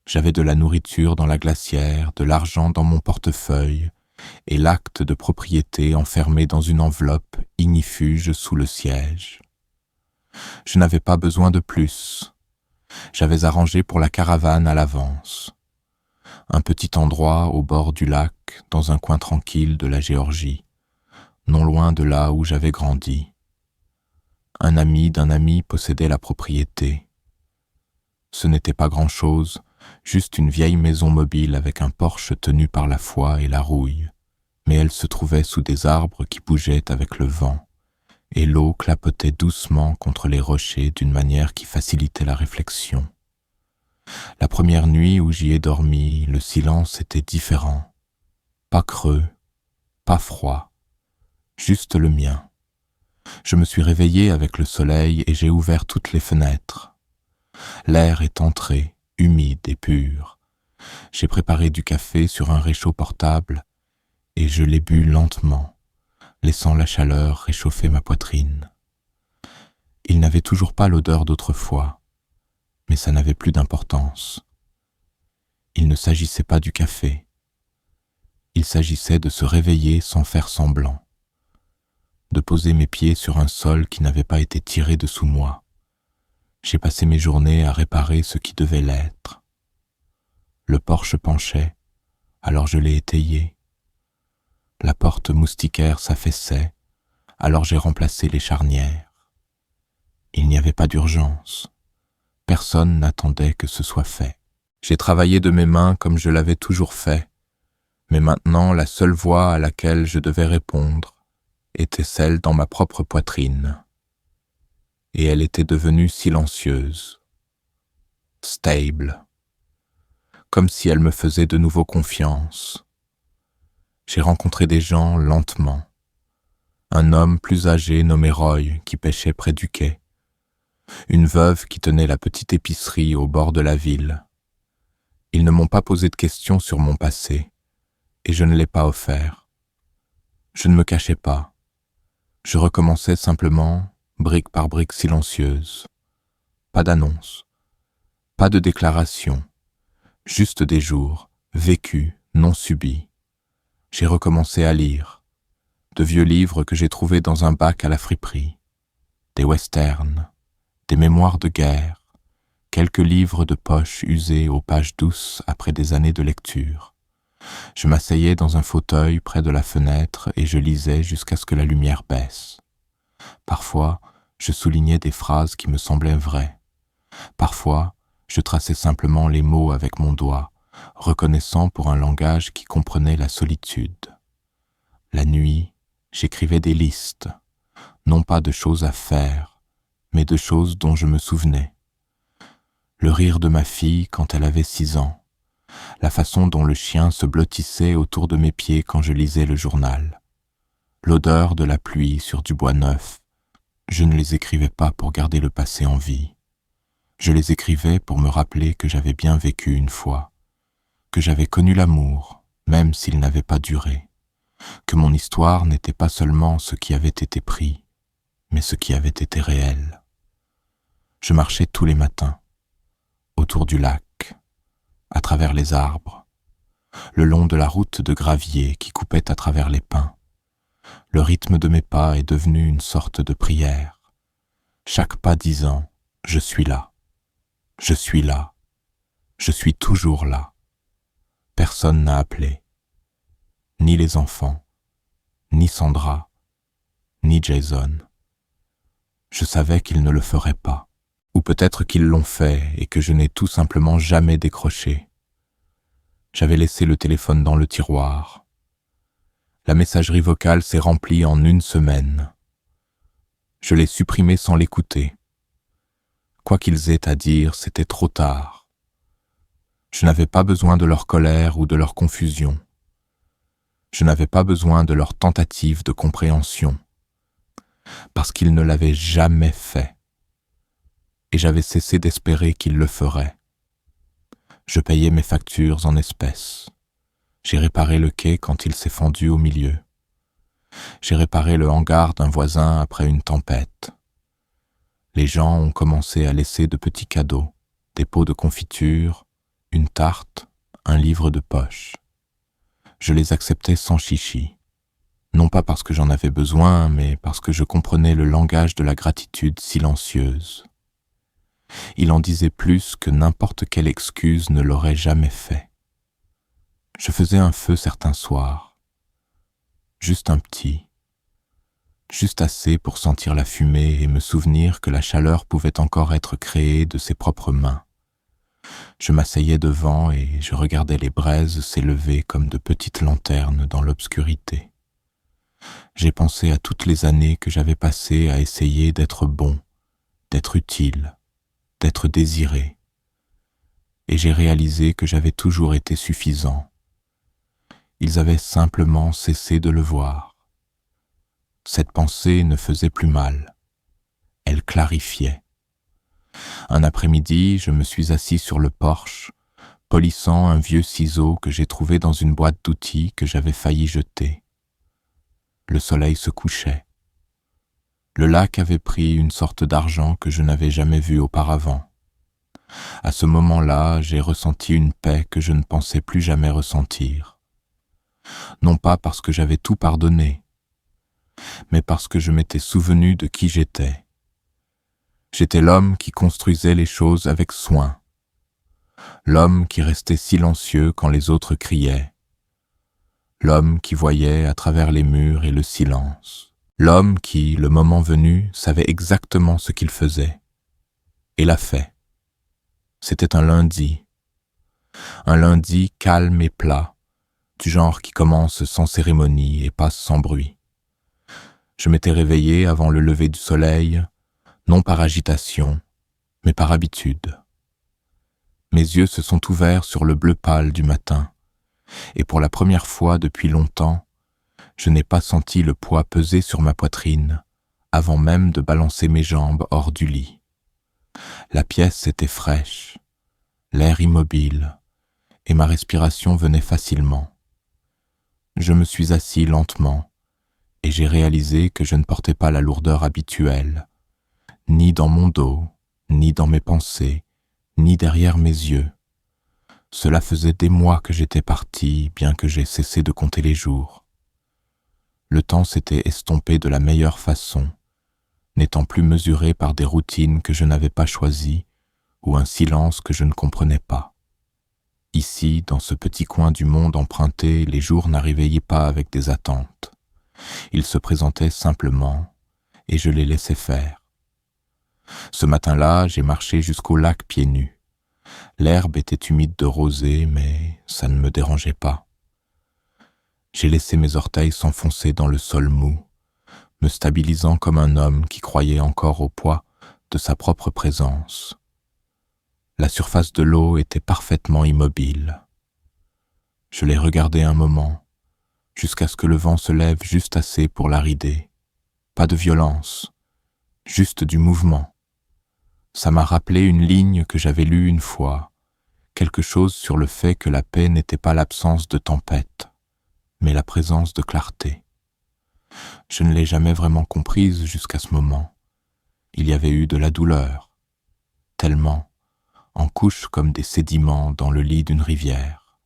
J'avais de la nourriture dans la glacière, de l'argent dans mon portefeuille, et l'acte de propriété enfermé dans une enveloppe ignifuge sous le siège. Je n'avais pas besoin de plus. J'avais arrangé pour la caravane à l'avance. Un petit endroit au bord du lac, dans un coin tranquille de la Géorgie, non loin de là où j'avais grandi. Un ami d'un ami possédait la propriété. Ce n'était pas grand-chose, juste une vieille maison mobile avec un porche tenu par la foi et la rouille, mais elle se trouvait sous des arbres qui bougeaient avec le vent, et l'eau clapotait doucement contre les rochers d'une manière qui facilitait la réflexion. La première nuit où j'y ai dormi, le silence était différent. Pas creux, pas froid, juste le mien. Je me suis réveillé avec le soleil et j'ai ouvert toutes les fenêtres. L'air est entré, humide et pur. J'ai préparé du café sur un réchaud portable et je l'ai bu lentement, laissant la chaleur réchauffer ma poitrine. Il n'avait toujours pas l'odeur d'autrefois, mais ça n'avait plus d'importance. Il ne s'agissait pas du café. Il s'agissait de se réveiller sans faire semblant, de poser mes pieds sur un sol qui n'avait pas été tiré de sous moi. J'ai passé mes journées à réparer ce qui devait l'être. Le porche penchait, alors je l'ai étayé. La porte moustiquaire s'affaissait, alors j'ai remplacé les charnières. Il n'y avait pas d'urgence. Personne n'attendait que ce soit fait. J'ai travaillé de mes mains comme je l'avais toujours fait, mais maintenant la seule voix à laquelle je devais répondre était celle dans ma propre poitrine. Et elle était devenue silencieuse, stable, comme si elle me faisait de nouveau confiance. J'ai rencontré des gens lentement. Un homme plus âgé nommé Roy qui pêchait près du quai. Une veuve qui tenait la petite épicerie au bord de la ville. Ils ne m'ont pas posé de questions sur mon passé, et je ne l'ai pas offert. Je ne me cachais pas. Je recommençais simplement, brique par brique silencieuse. Pas d'annonce, pas de déclaration, juste des jours, vécu, non subi. J'ai recommencé à lire. De vieux livres que j'ai trouvés dans un bac à la friperie. Des westerns, des mémoires de guerre, quelques livres de poche usés aux pages douces après des années de lecture. Je m'asseyais dans un fauteuil près de la fenêtre et je lisais jusqu'à ce que la lumière baisse. Parfois, je soulignais des phrases qui me semblaient vraies. Parfois, je traçais simplement les mots avec mon doigt, reconnaissant pour un langage qui comprenait la solitude. La nuit, j'écrivais des listes, non pas de choses à faire, mais de choses dont je me souvenais. Le rire de ma fille quand elle avait 6 ans, la façon dont le chien se blottissait autour de mes pieds quand je lisais le journal, l'odeur de la pluie sur du bois neuf. Je ne les écrivais pas pour garder le passé en vie. Je les écrivais pour me rappeler que j'avais bien vécu une fois, que j'avais connu l'amour, même s'il n'avait pas duré, que mon histoire n'était pas seulement ce qui avait été pris, mais ce qui avait été réel. Je marchais tous les matins, autour du lac, à travers les arbres, le long de la route de gravier qui coupait à travers les pins. Le rythme de mes pas est devenu une sorte de prière. Chaque pas disant « Je suis là, je suis là, je suis toujours là ». Personne n'a appelé, ni les enfants, ni Sandra, ni Jason. Je savais qu'ils ne le feraient pas, ou peut-être qu'ils l'ont fait et que je n'ai tout simplement jamais décroché. J'avais laissé le téléphone dans le tiroir. La messagerie vocale s'est remplie en 1 semaine. Je l'ai supprimée sans l'écouter. Quoi qu'ils aient à dire, c'était trop tard. Je n'avais pas besoin de leur colère ou de leur confusion. Je n'avais pas besoin de leur tentative de compréhension, parce qu'ils ne l'avaient jamais fait. Et j'avais cessé d'espérer qu'ils le feraient. Je payais mes factures en espèces. J'ai réparé le quai quand il s'est fendu au milieu. J'ai réparé le hangar d'un voisin après une tempête. Les gens ont commencé à laisser de petits cadeaux, des pots de confiture, une tarte, un livre de poche. Je les acceptais sans chichi. Non pas parce que j'en avais besoin, mais parce que je comprenais le langage de la gratitude silencieuse. Il en disait plus que n'importe quelle excuse ne l'aurait jamais fait. Je faisais un feu certains soirs, juste un petit, juste assez pour sentir la fumée et me souvenir que la chaleur pouvait encore être créée de ses propres mains. Je m'asseyais devant et je regardais les braises s'élever comme de petites lanternes dans l'obscurité. J'ai pensé à toutes les années que j'avais passées à essayer d'être bon, d'être utile, d'être désiré. Et j'ai réalisé que j'avais toujours été suffisant. Ils avaient simplement cessé de le voir. Cette pensée ne faisait plus mal. Elle clarifiait. Un après-midi, je me suis assis sur le porche, polissant un vieux ciseau que j'ai trouvé dans une boîte d'outils que j'avais failli jeter. Le soleil se couchait. Le lac avait pris une sorte d'argent que je n'avais jamais vu auparavant. À ce moment-là, j'ai ressenti une paix que je ne pensais plus jamais ressentir. Non pas parce que j'avais tout pardonné, mais parce que je m'étais souvenu de qui j'étais. J'étais l'homme qui construisait les choses avec soin, l'homme qui restait silencieux quand les autres criaient, l'homme qui voyait à travers les murs et le silence, l'homme qui, le moment venu, savait exactement ce qu'il faisait, et l'a fait. C'était un lundi calme et plat, du genre qui commence sans cérémonie et passe sans bruit. Je m'étais réveillé avant le lever du soleil, non par agitation, mais par habitude. Mes yeux se sont ouverts sur le bleu pâle du matin, et pour la première fois depuis longtemps, je n'ai pas senti le poids peser sur ma poitrine, avant même de balancer mes jambes hors du lit. La pièce était fraîche, l'air immobile, et ma respiration venait facilement. Je me suis assis lentement, et j'ai réalisé que je ne portais pas la lourdeur habituelle, ni dans mon dos, ni dans mes pensées, ni derrière mes yeux. Cela faisait des mois que j'étais parti, bien que j'aie cessé de compter les jours. Le temps s'était estompé de la meilleure façon, n'étant plus mesuré par des routines que je n'avais pas choisies ou un silence que je ne comprenais pas. Ici, dans ce petit coin du monde emprunté, les jours n'arrivaient pas avec des attentes. Ils se présentaient simplement, et je les laissais faire. Ce matin-là, j'ai marché jusqu'au lac pieds nus. L'herbe était humide de rosée, mais ça ne me dérangeait pas. J'ai laissé mes orteils s'enfoncer dans le sol mou, me stabilisant comme un homme qui croyait encore au poids de sa propre présence. La surface de l'eau était parfaitement immobile. Je l'ai regardée un moment, jusqu'à ce que le vent se lève juste assez pour la rider. Pas de violence, juste du mouvement. Ça m'a rappelé une ligne que j'avais lue une fois, quelque chose sur le fait que la paix n'était pas l'absence de tempête, mais la présence de clarté. Je ne l'ai jamais vraiment comprise jusqu'à ce moment. Il y avait eu de la douleur, tellement, en couches comme des sédiments dans le lit d'une rivière.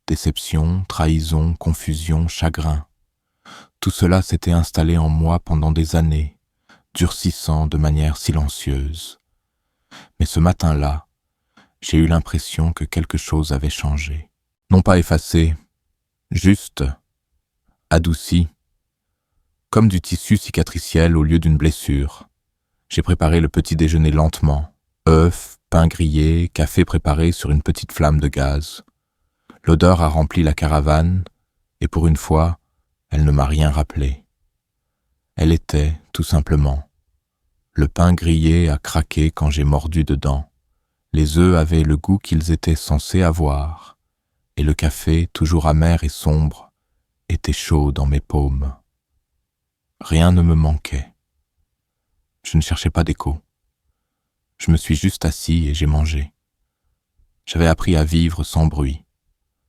Déception, trahison, confusion, chagrin. Tout cela s'était installé en moi pendant des années, durcissant de manière silencieuse. Mais ce matin-là, j'ai eu l'impression que quelque chose avait changé. Non pas effacé, juste adouci, comme du tissu cicatriciel au lieu d'une blessure. J'ai préparé le petit déjeuner lentement, œufs, pain grillé, café préparé sur une petite flamme de gaz. L'odeur a rempli la caravane, et pour une fois, elle ne m'a rien rappelé. Elle était, tout simplement. Le pain grillé a craqué quand j'ai mordu dedans. Les œufs avaient le goût qu'ils étaient censés avoir, et le café, toujours amer et sombre, était chaud dans mes paumes. Rien ne me manquait. Je ne cherchais pas d'écho. Je me suis juste assis et j'ai mangé. J'avais appris à vivre sans bruit,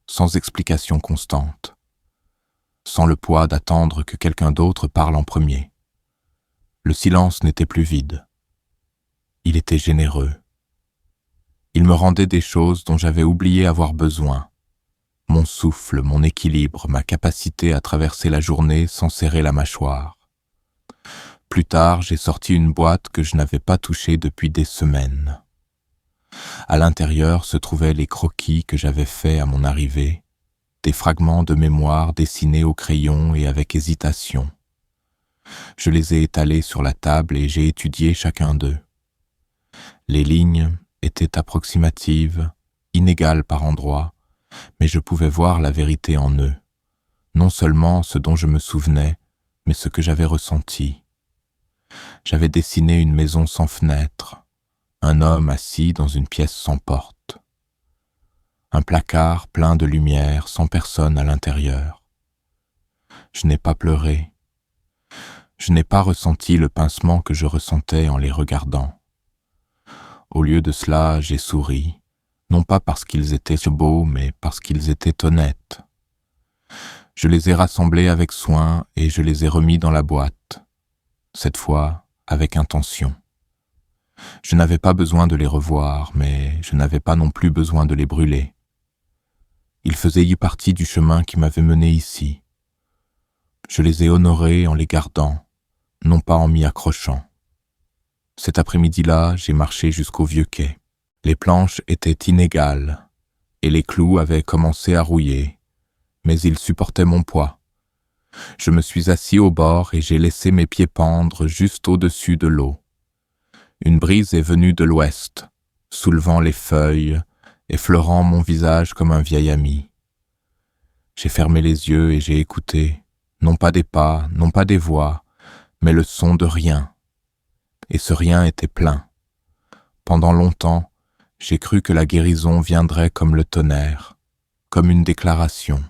sans explication constante, sans le poids d'attendre que quelqu'un d'autre parle en premier. Le silence n'était plus vide. Il était généreux. Il me rendait des choses dont j'avais oublié avoir besoin. Mon souffle, mon équilibre, ma capacité à traverser la journée sans serrer la mâchoire. Plus tard, j'ai sorti une boîte que je n'avais pas touchée depuis des semaines. À l'intérieur se trouvaient les croquis que j'avais faits à mon arrivée, des fragments de mémoire dessinés au crayon et avec hésitation. Je les ai étalés sur la table et j'ai étudié chacun d'eux. Les lignes étaient approximatives, inégales par endroits, mais je pouvais voir la vérité en eux, non seulement ce dont je me souvenais, mais ce que j'avais ressenti. J'avais dessiné une maison sans fenêtre, un homme assis dans une pièce sans porte, un placard plein de lumière sans personne à l'intérieur. Je n'ai pas pleuré. Je n'ai pas ressenti le pincement que je ressentais en les regardant. Au lieu de cela, j'ai souri, non pas parce qu'ils étaient beaux, mais parce qu'ils étaient honnêtes. Je les ai rassemblés avec soin et je les ai remis dans la boîte, cette fois avec intention. Je n'avais pas besoin de les revoir, mais je n'avais pas non plus besoin de les brûler. Ils faisaient partie du chemin qui m'avait mené ici. Je les ai honorés en les gardant, non pas en m'y accrochant. Cet après-midi-là, j'ai marché jusqu'au vieux quai. Les planches étaient inégales, et les clous avaient commencé à rouiller, mais ils supportaient mon poids. Je me suis assis au bord et j'ai laissé mes pieds pendre juste au-dessus de l'eau. Une brise est venue de l'ouest, soulevant les feuilles, effleurant mon visage comme un vieil ami. J'ai fermé les yeux et j'ai écouté, non pas des pas, non pas des voix, mais le son de rien. Et ce rien était plein. Pendant longtemps, j'ai cru que la guérison viendrait comme le tonnerre, comme une déclaration.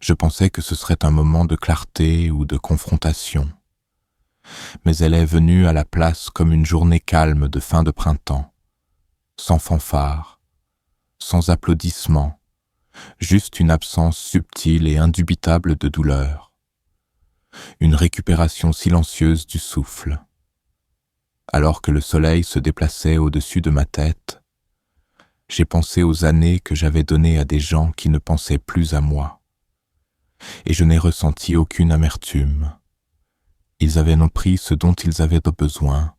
Je pensais que ce serait un moment de clarté ou de confrontation. Mais elle est venue à la place comme une journée calme de fin de printemps, sans fanfare, sans applaudissements, juste une absence subtile et indubitable de douleur, une récupération silencieuse du souffle. Alors que le soleil se déplaçait au-dessus de ma tête, J'ai pensé aux années que j'avais données à des gens qui ne pensaient plus à moi. Et je n'ai ressenti aucune amertume. Ils avaient non pris ce dont ils avaient besoin,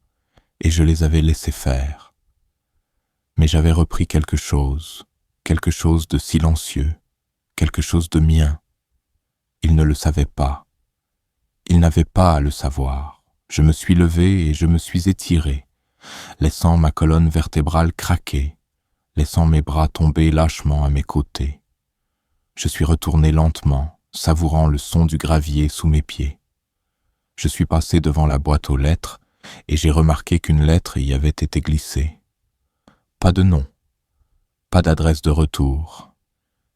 et je les avais laissés faire. Mais j'avais repris quelque chose de silencieux, quelque chose de mien. Ils ne le savaient pas. Ils n'avaient pas à le savoir. Je me suis levé et je me suis étiré, laissant ma colonne vertébrale craquer, laissant mes bras tomber lâchement à mes côtés. Je suis retourné lentement, savourant le son du gravier sous mes pieds. Je suis passé devant la boîte aux lettres et j'ai remarqué qu'une lettre y avait été glissée. Pas de nom, pas d'adresse de retour,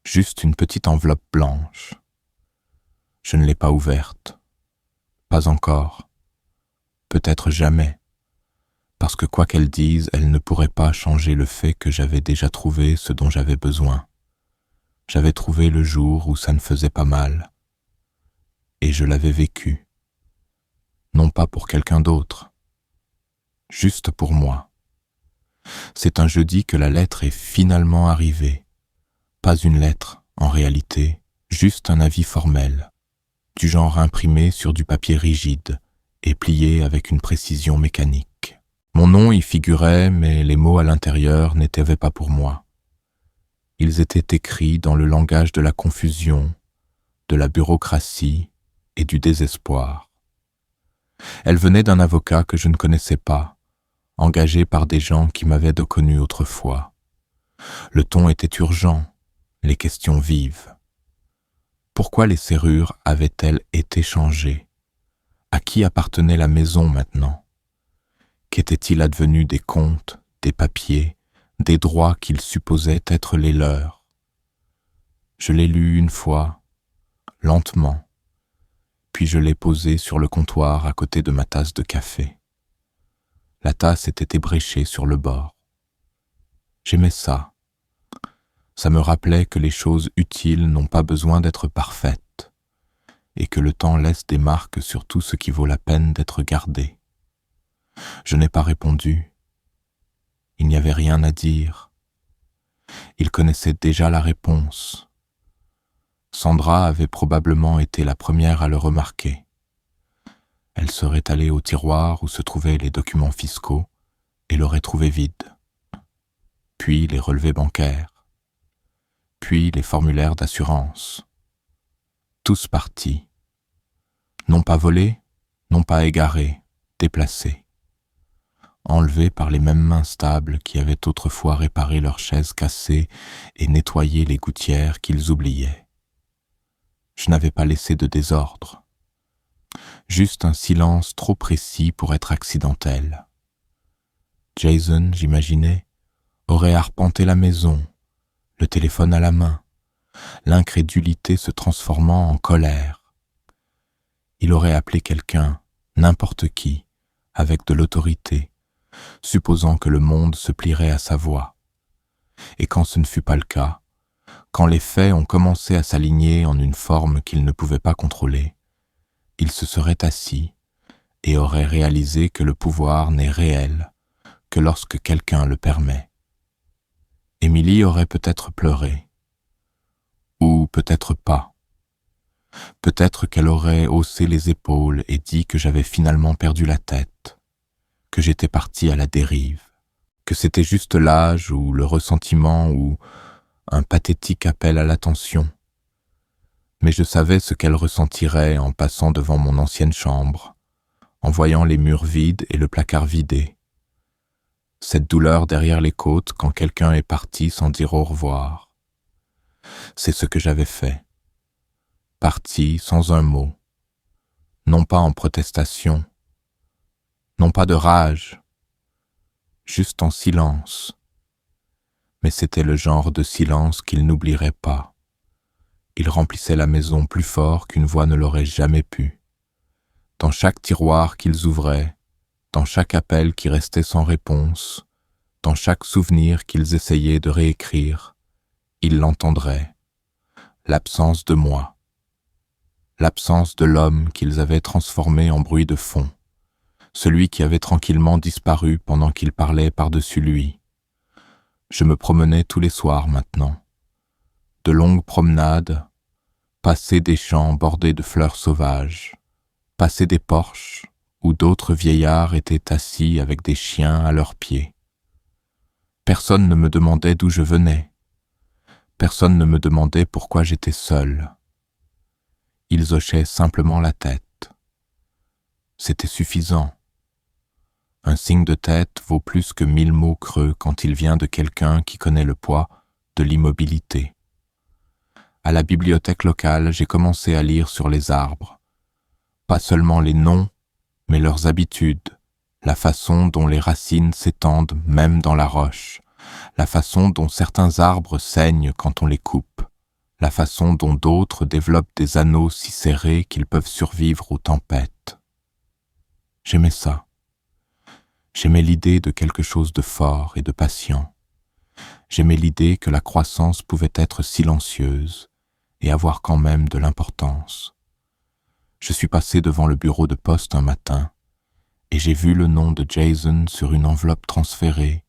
juste une petite enveloppe blanche. Je ne l'ai pas ouverte. Pas encore. Peut-être jamais. Parce que quoi qu'elle dise, elle ne pourrait pas changer le fait que j'avais déjà trouvé ce dont j'avais besoin. J'avais trouvé le jour où ça ne faisait pas mal. Et je l'avais vécu. Non pas pour quelqu'un d'autre. Juste pour moi. C'est un jeudi que la lettre est finalement arrivée. Pas une lettre, en réalité, juste un avis formel, du genre imprimé sur du papier rigide et plié avec une précision mécanique. Mon nom y figurait, mais les mots à l'intérieur n'étaient pas pour moi. Ils étaient écrits dans le langage de la confusion, de la bureaucratie et du désespoir. Elle venait d'un avocat que je ne connaissais pas, engagé par des gens qui m'avaient connu autrefois. Le ton était urgent, les questions vives. Pourquoi les serrures avaient-elles été changées? À qui appartenait la maison maintenant? Qu'était-il advenu des comptes, des papiers, des droits qu'ils supposaient être les leurs? Je l'ai lu une fois, lentement, puis je l'ai posé sur le comptoir à côté de ma tasse de café. La tasse était ébréchée sur le bord. J'aimais ça. Ça me rappelait que les choses utiles n'ont pas besoin d'être parfaites et que le temps laisse des marques sur tout ce qui vaut la peine d'être gardé. Je n'ai pas répondu. Il n'y avait rien à dire. Il connaissait déjà la réponse. Sandra avait probablement été la première à le remarquer. Elle serait allée au tiroir où se trouvaient les documents fiscaux et l'aurait trouvé vide. Puis les relevés bancaires. Puis les formulaires d'assurance. Tous partis. Non pas volés, non pas égarés, déplacés. Enlevés par les mêmes mains stables qui avaient autrefois réparé leurs chaises cassées et nettoyé les gouttières qu'ils oubliaient. Je n'avais pas laissé de désordre. Juste un silence trop précis pour être accidentel. Jason, j'imaginais, aurait arpenté la maison, le téléphone à la main, l'incrédulité se transformant en colère. Il aurait appelé quelqu'un, n'importe qui, avec de l'autorité, supposant que le monde se plierait à sa voix. Et quand ce ne fut pas le cas, quand les faits ont commencé à s'aligner en une forme qu'il ne pouvait pas contrôler, il se serait assis et aurait réalisé que le pouvoir n'est réel que lorsque quelqu'un le permet. Émilie aurait peut-être pleuré, ou peut-être pas. Peut-être qu'elle aurait haussé les épaules et dit que j'avais finalement perdu la tête, que j'étais parti à la dérive, que c'était juste l'âge ou le ressentiment ou un pathétique appel à l'attention. Mais je savais ce qu'elle ressentirait en passant devant mon ancienne chambre, en voyant les murs vides et le placard vidé. Cette douleur derrière les côtes quand quelqu'un est parti sans dire au revoir. C'est ce que j'avais fait. Parti sans un mot. Non pas en protestation. Non pas de rage. Juste en silence. Mais c'était le genre de silence qu'il n'oublierait pas. Il remplissait la maison plus fort qu'une voix ne l'aurait jamais pu. Dans chaque tiroir qu'ils ouvraient, dans chaque appel qui restait sans réponse, dans chaque souvenir qu'ils essayaient de réécrire, ils l'entendraient. L'absence de moi. L'absence de l'homme qu'ils avaient transformé en bruit de fond. Celui qui avait tranquillement disparu pendant qu'ils parlaient par-dessus lui. Je me promenais tous les soirs maintenant. De longues promenades, passer des champs bordés de fleurs sauvages, passer des porches où d'autres vieillards étaient assis avec des chiens à leurs pieds. Personne ne me demandait d'où je venais. Personne ne me demandait pourquoi j'étais seul. Ils hochaient simplement la tête. C'était suffisant. Un signe de tête vaut plus que 1000 mots creux quand il vient de quelqu'un qui connaît le poids de l'immobilité. À la bibliothèque locale, j'ai commencé à lire sur les arbres. Pas seulement les noms, mais leurs habitudes, la façon dont les racines s'étendent même dans la roche, la façon dont certains arbres saignent quand on les coupe, la façon dont d'autres développent des anneaux si serrés qu'ils peuvent survivre aux tempêtes. J'aimais ça. J'aimais l'idée de quelque chose de fort et de patient. J'aimais l'idée que la croissance pouvait être silencieuse et avoir quand même de l'importance. Je suis passé devant le bureau de poste un matin et j'ai vu le nom de Jason sur une enveloppe transférée,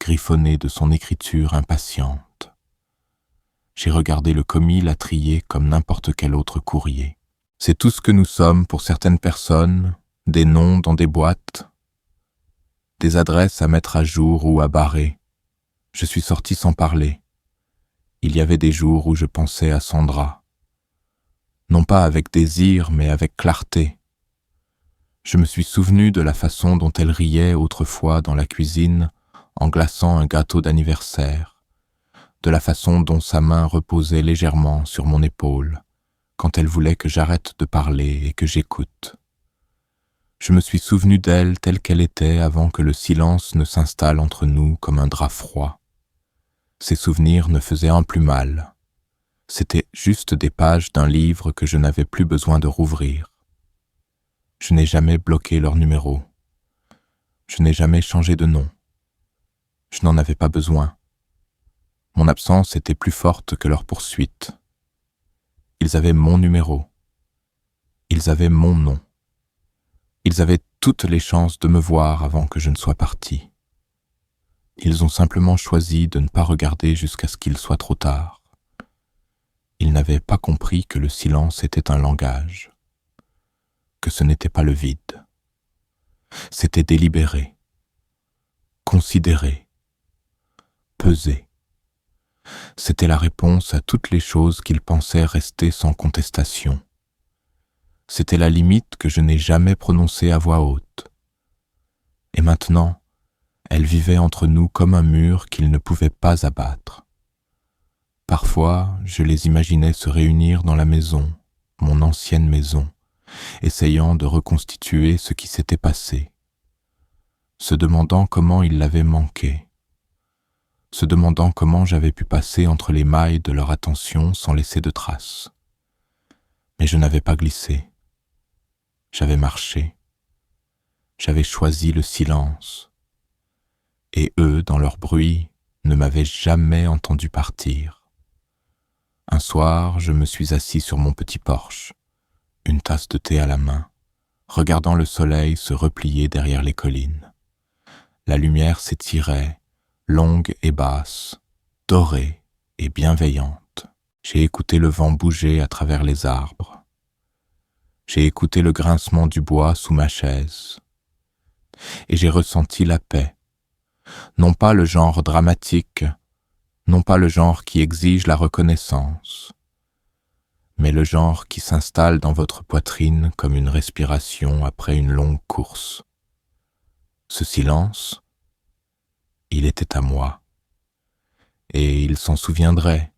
griffonnée de son écriture impatiente. J'ai regardé le commis la trier comme n'importe quel autre courrier. C'est tout ce que nous sommes pour certaines personnes, des noms dans des boîtes, des adresses à mettre à jour ou à barrer. Je suis sorti sans parler. Il y avait des jours où je pensais à Sandra. Non pas avec désir, mais avec clarté. Je me suis souvenu de la façon dont elle riait autrefois dans la cuisine en glaçant un gâteau d'anniversaire, de la façon dont sa main reposait légèrement sur mon épaule quand elle voulait que j'arrête de parler et que j'écoute. Je me suis souvenu d'elle telle qu'elle était avant que le silence ne s'installe entre nous comme un drap froid. Ces souvenirs ne faisaient un plus mal. C'étaient juste des pages d'un livre que je n'avais plus besoin de rouvrir. Je n'ai jamais bloqué leur numéro. Je n'ai jamais changé de nom. Je n'en avais pas besoin. Mon absence était plus forte que leur poursuite. Ils avaient mon numéro. Ils avaient mon nom. Ils avaient toutes les chances de me voir avant que je ne sois parti. Ils ont simplement choisi de ne pas regarder jusqu'à ce qu'il soit trop tard. Ils n'avaient pas compris que le silence était un langage, que ce n'était pas le vide. C'était délibéré, considéré, pesé. C'était la réponse à toutes les choses qu'ils pensaient rester sans contestation. C'était la limite que je n'ai jamais prononcée à voix haute. Et maintenant, elle vivait entre nous comme un mur qu'ils ne pouvaient pas abattre. Parfois, je les imaginais se réunir dans la maison, mon ancienne maison, essayant de reconstituer ce qui s'était passé, se demandant comment ils l'avaient manqué, se demandant comment j'avais pu passer entre les mailles de leur attention sans laisser de traces. Mais je n'avais pas glissé. J'avais marché. J'avais choisi le silence. Et eux, dans leur bruit, ne m'avaient jamais entendu partir. Un soir, je me suis assis sur mon petit porche, une tasse de thé à la main, regardant le soleil se replier derrière les collines. La lumière s'étirait, longue et basse, dorée et bienveillante. J'ai écouté le vent bouger à travers les arbres. J'ai écouté le grincement du bois sous ma chaise. Et j'ai ressenti la paix. Non pas le genre dramatique, non pas le genre qui exige la reconnaissance, mais le genre qui s'installe dans votre poitrine comme une respiration après une longue course. Ce silence, il était à moi, et ils s'en souviendraient,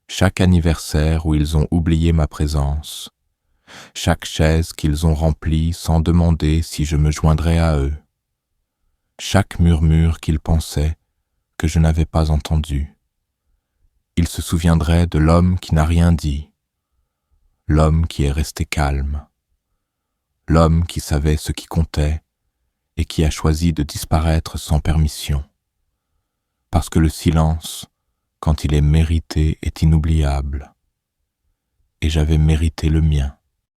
chaque anniversaire où ils ont oublié ma présence, chaque chaise qu'ils ont remplie sans demander si je me joindrais à eux, chaque murmure qu'ils pensaient que je n'avais pas entendu. Ils se souviendraient de l'homme qui n'a rien dit, l'homme qui est resté calme, l'homme qui savait ce qui comptait et qui a choisi de disparaître sans permission. Parce que le silence, quand il est mérité, est inoubliable. Et j'avais mérité le mien.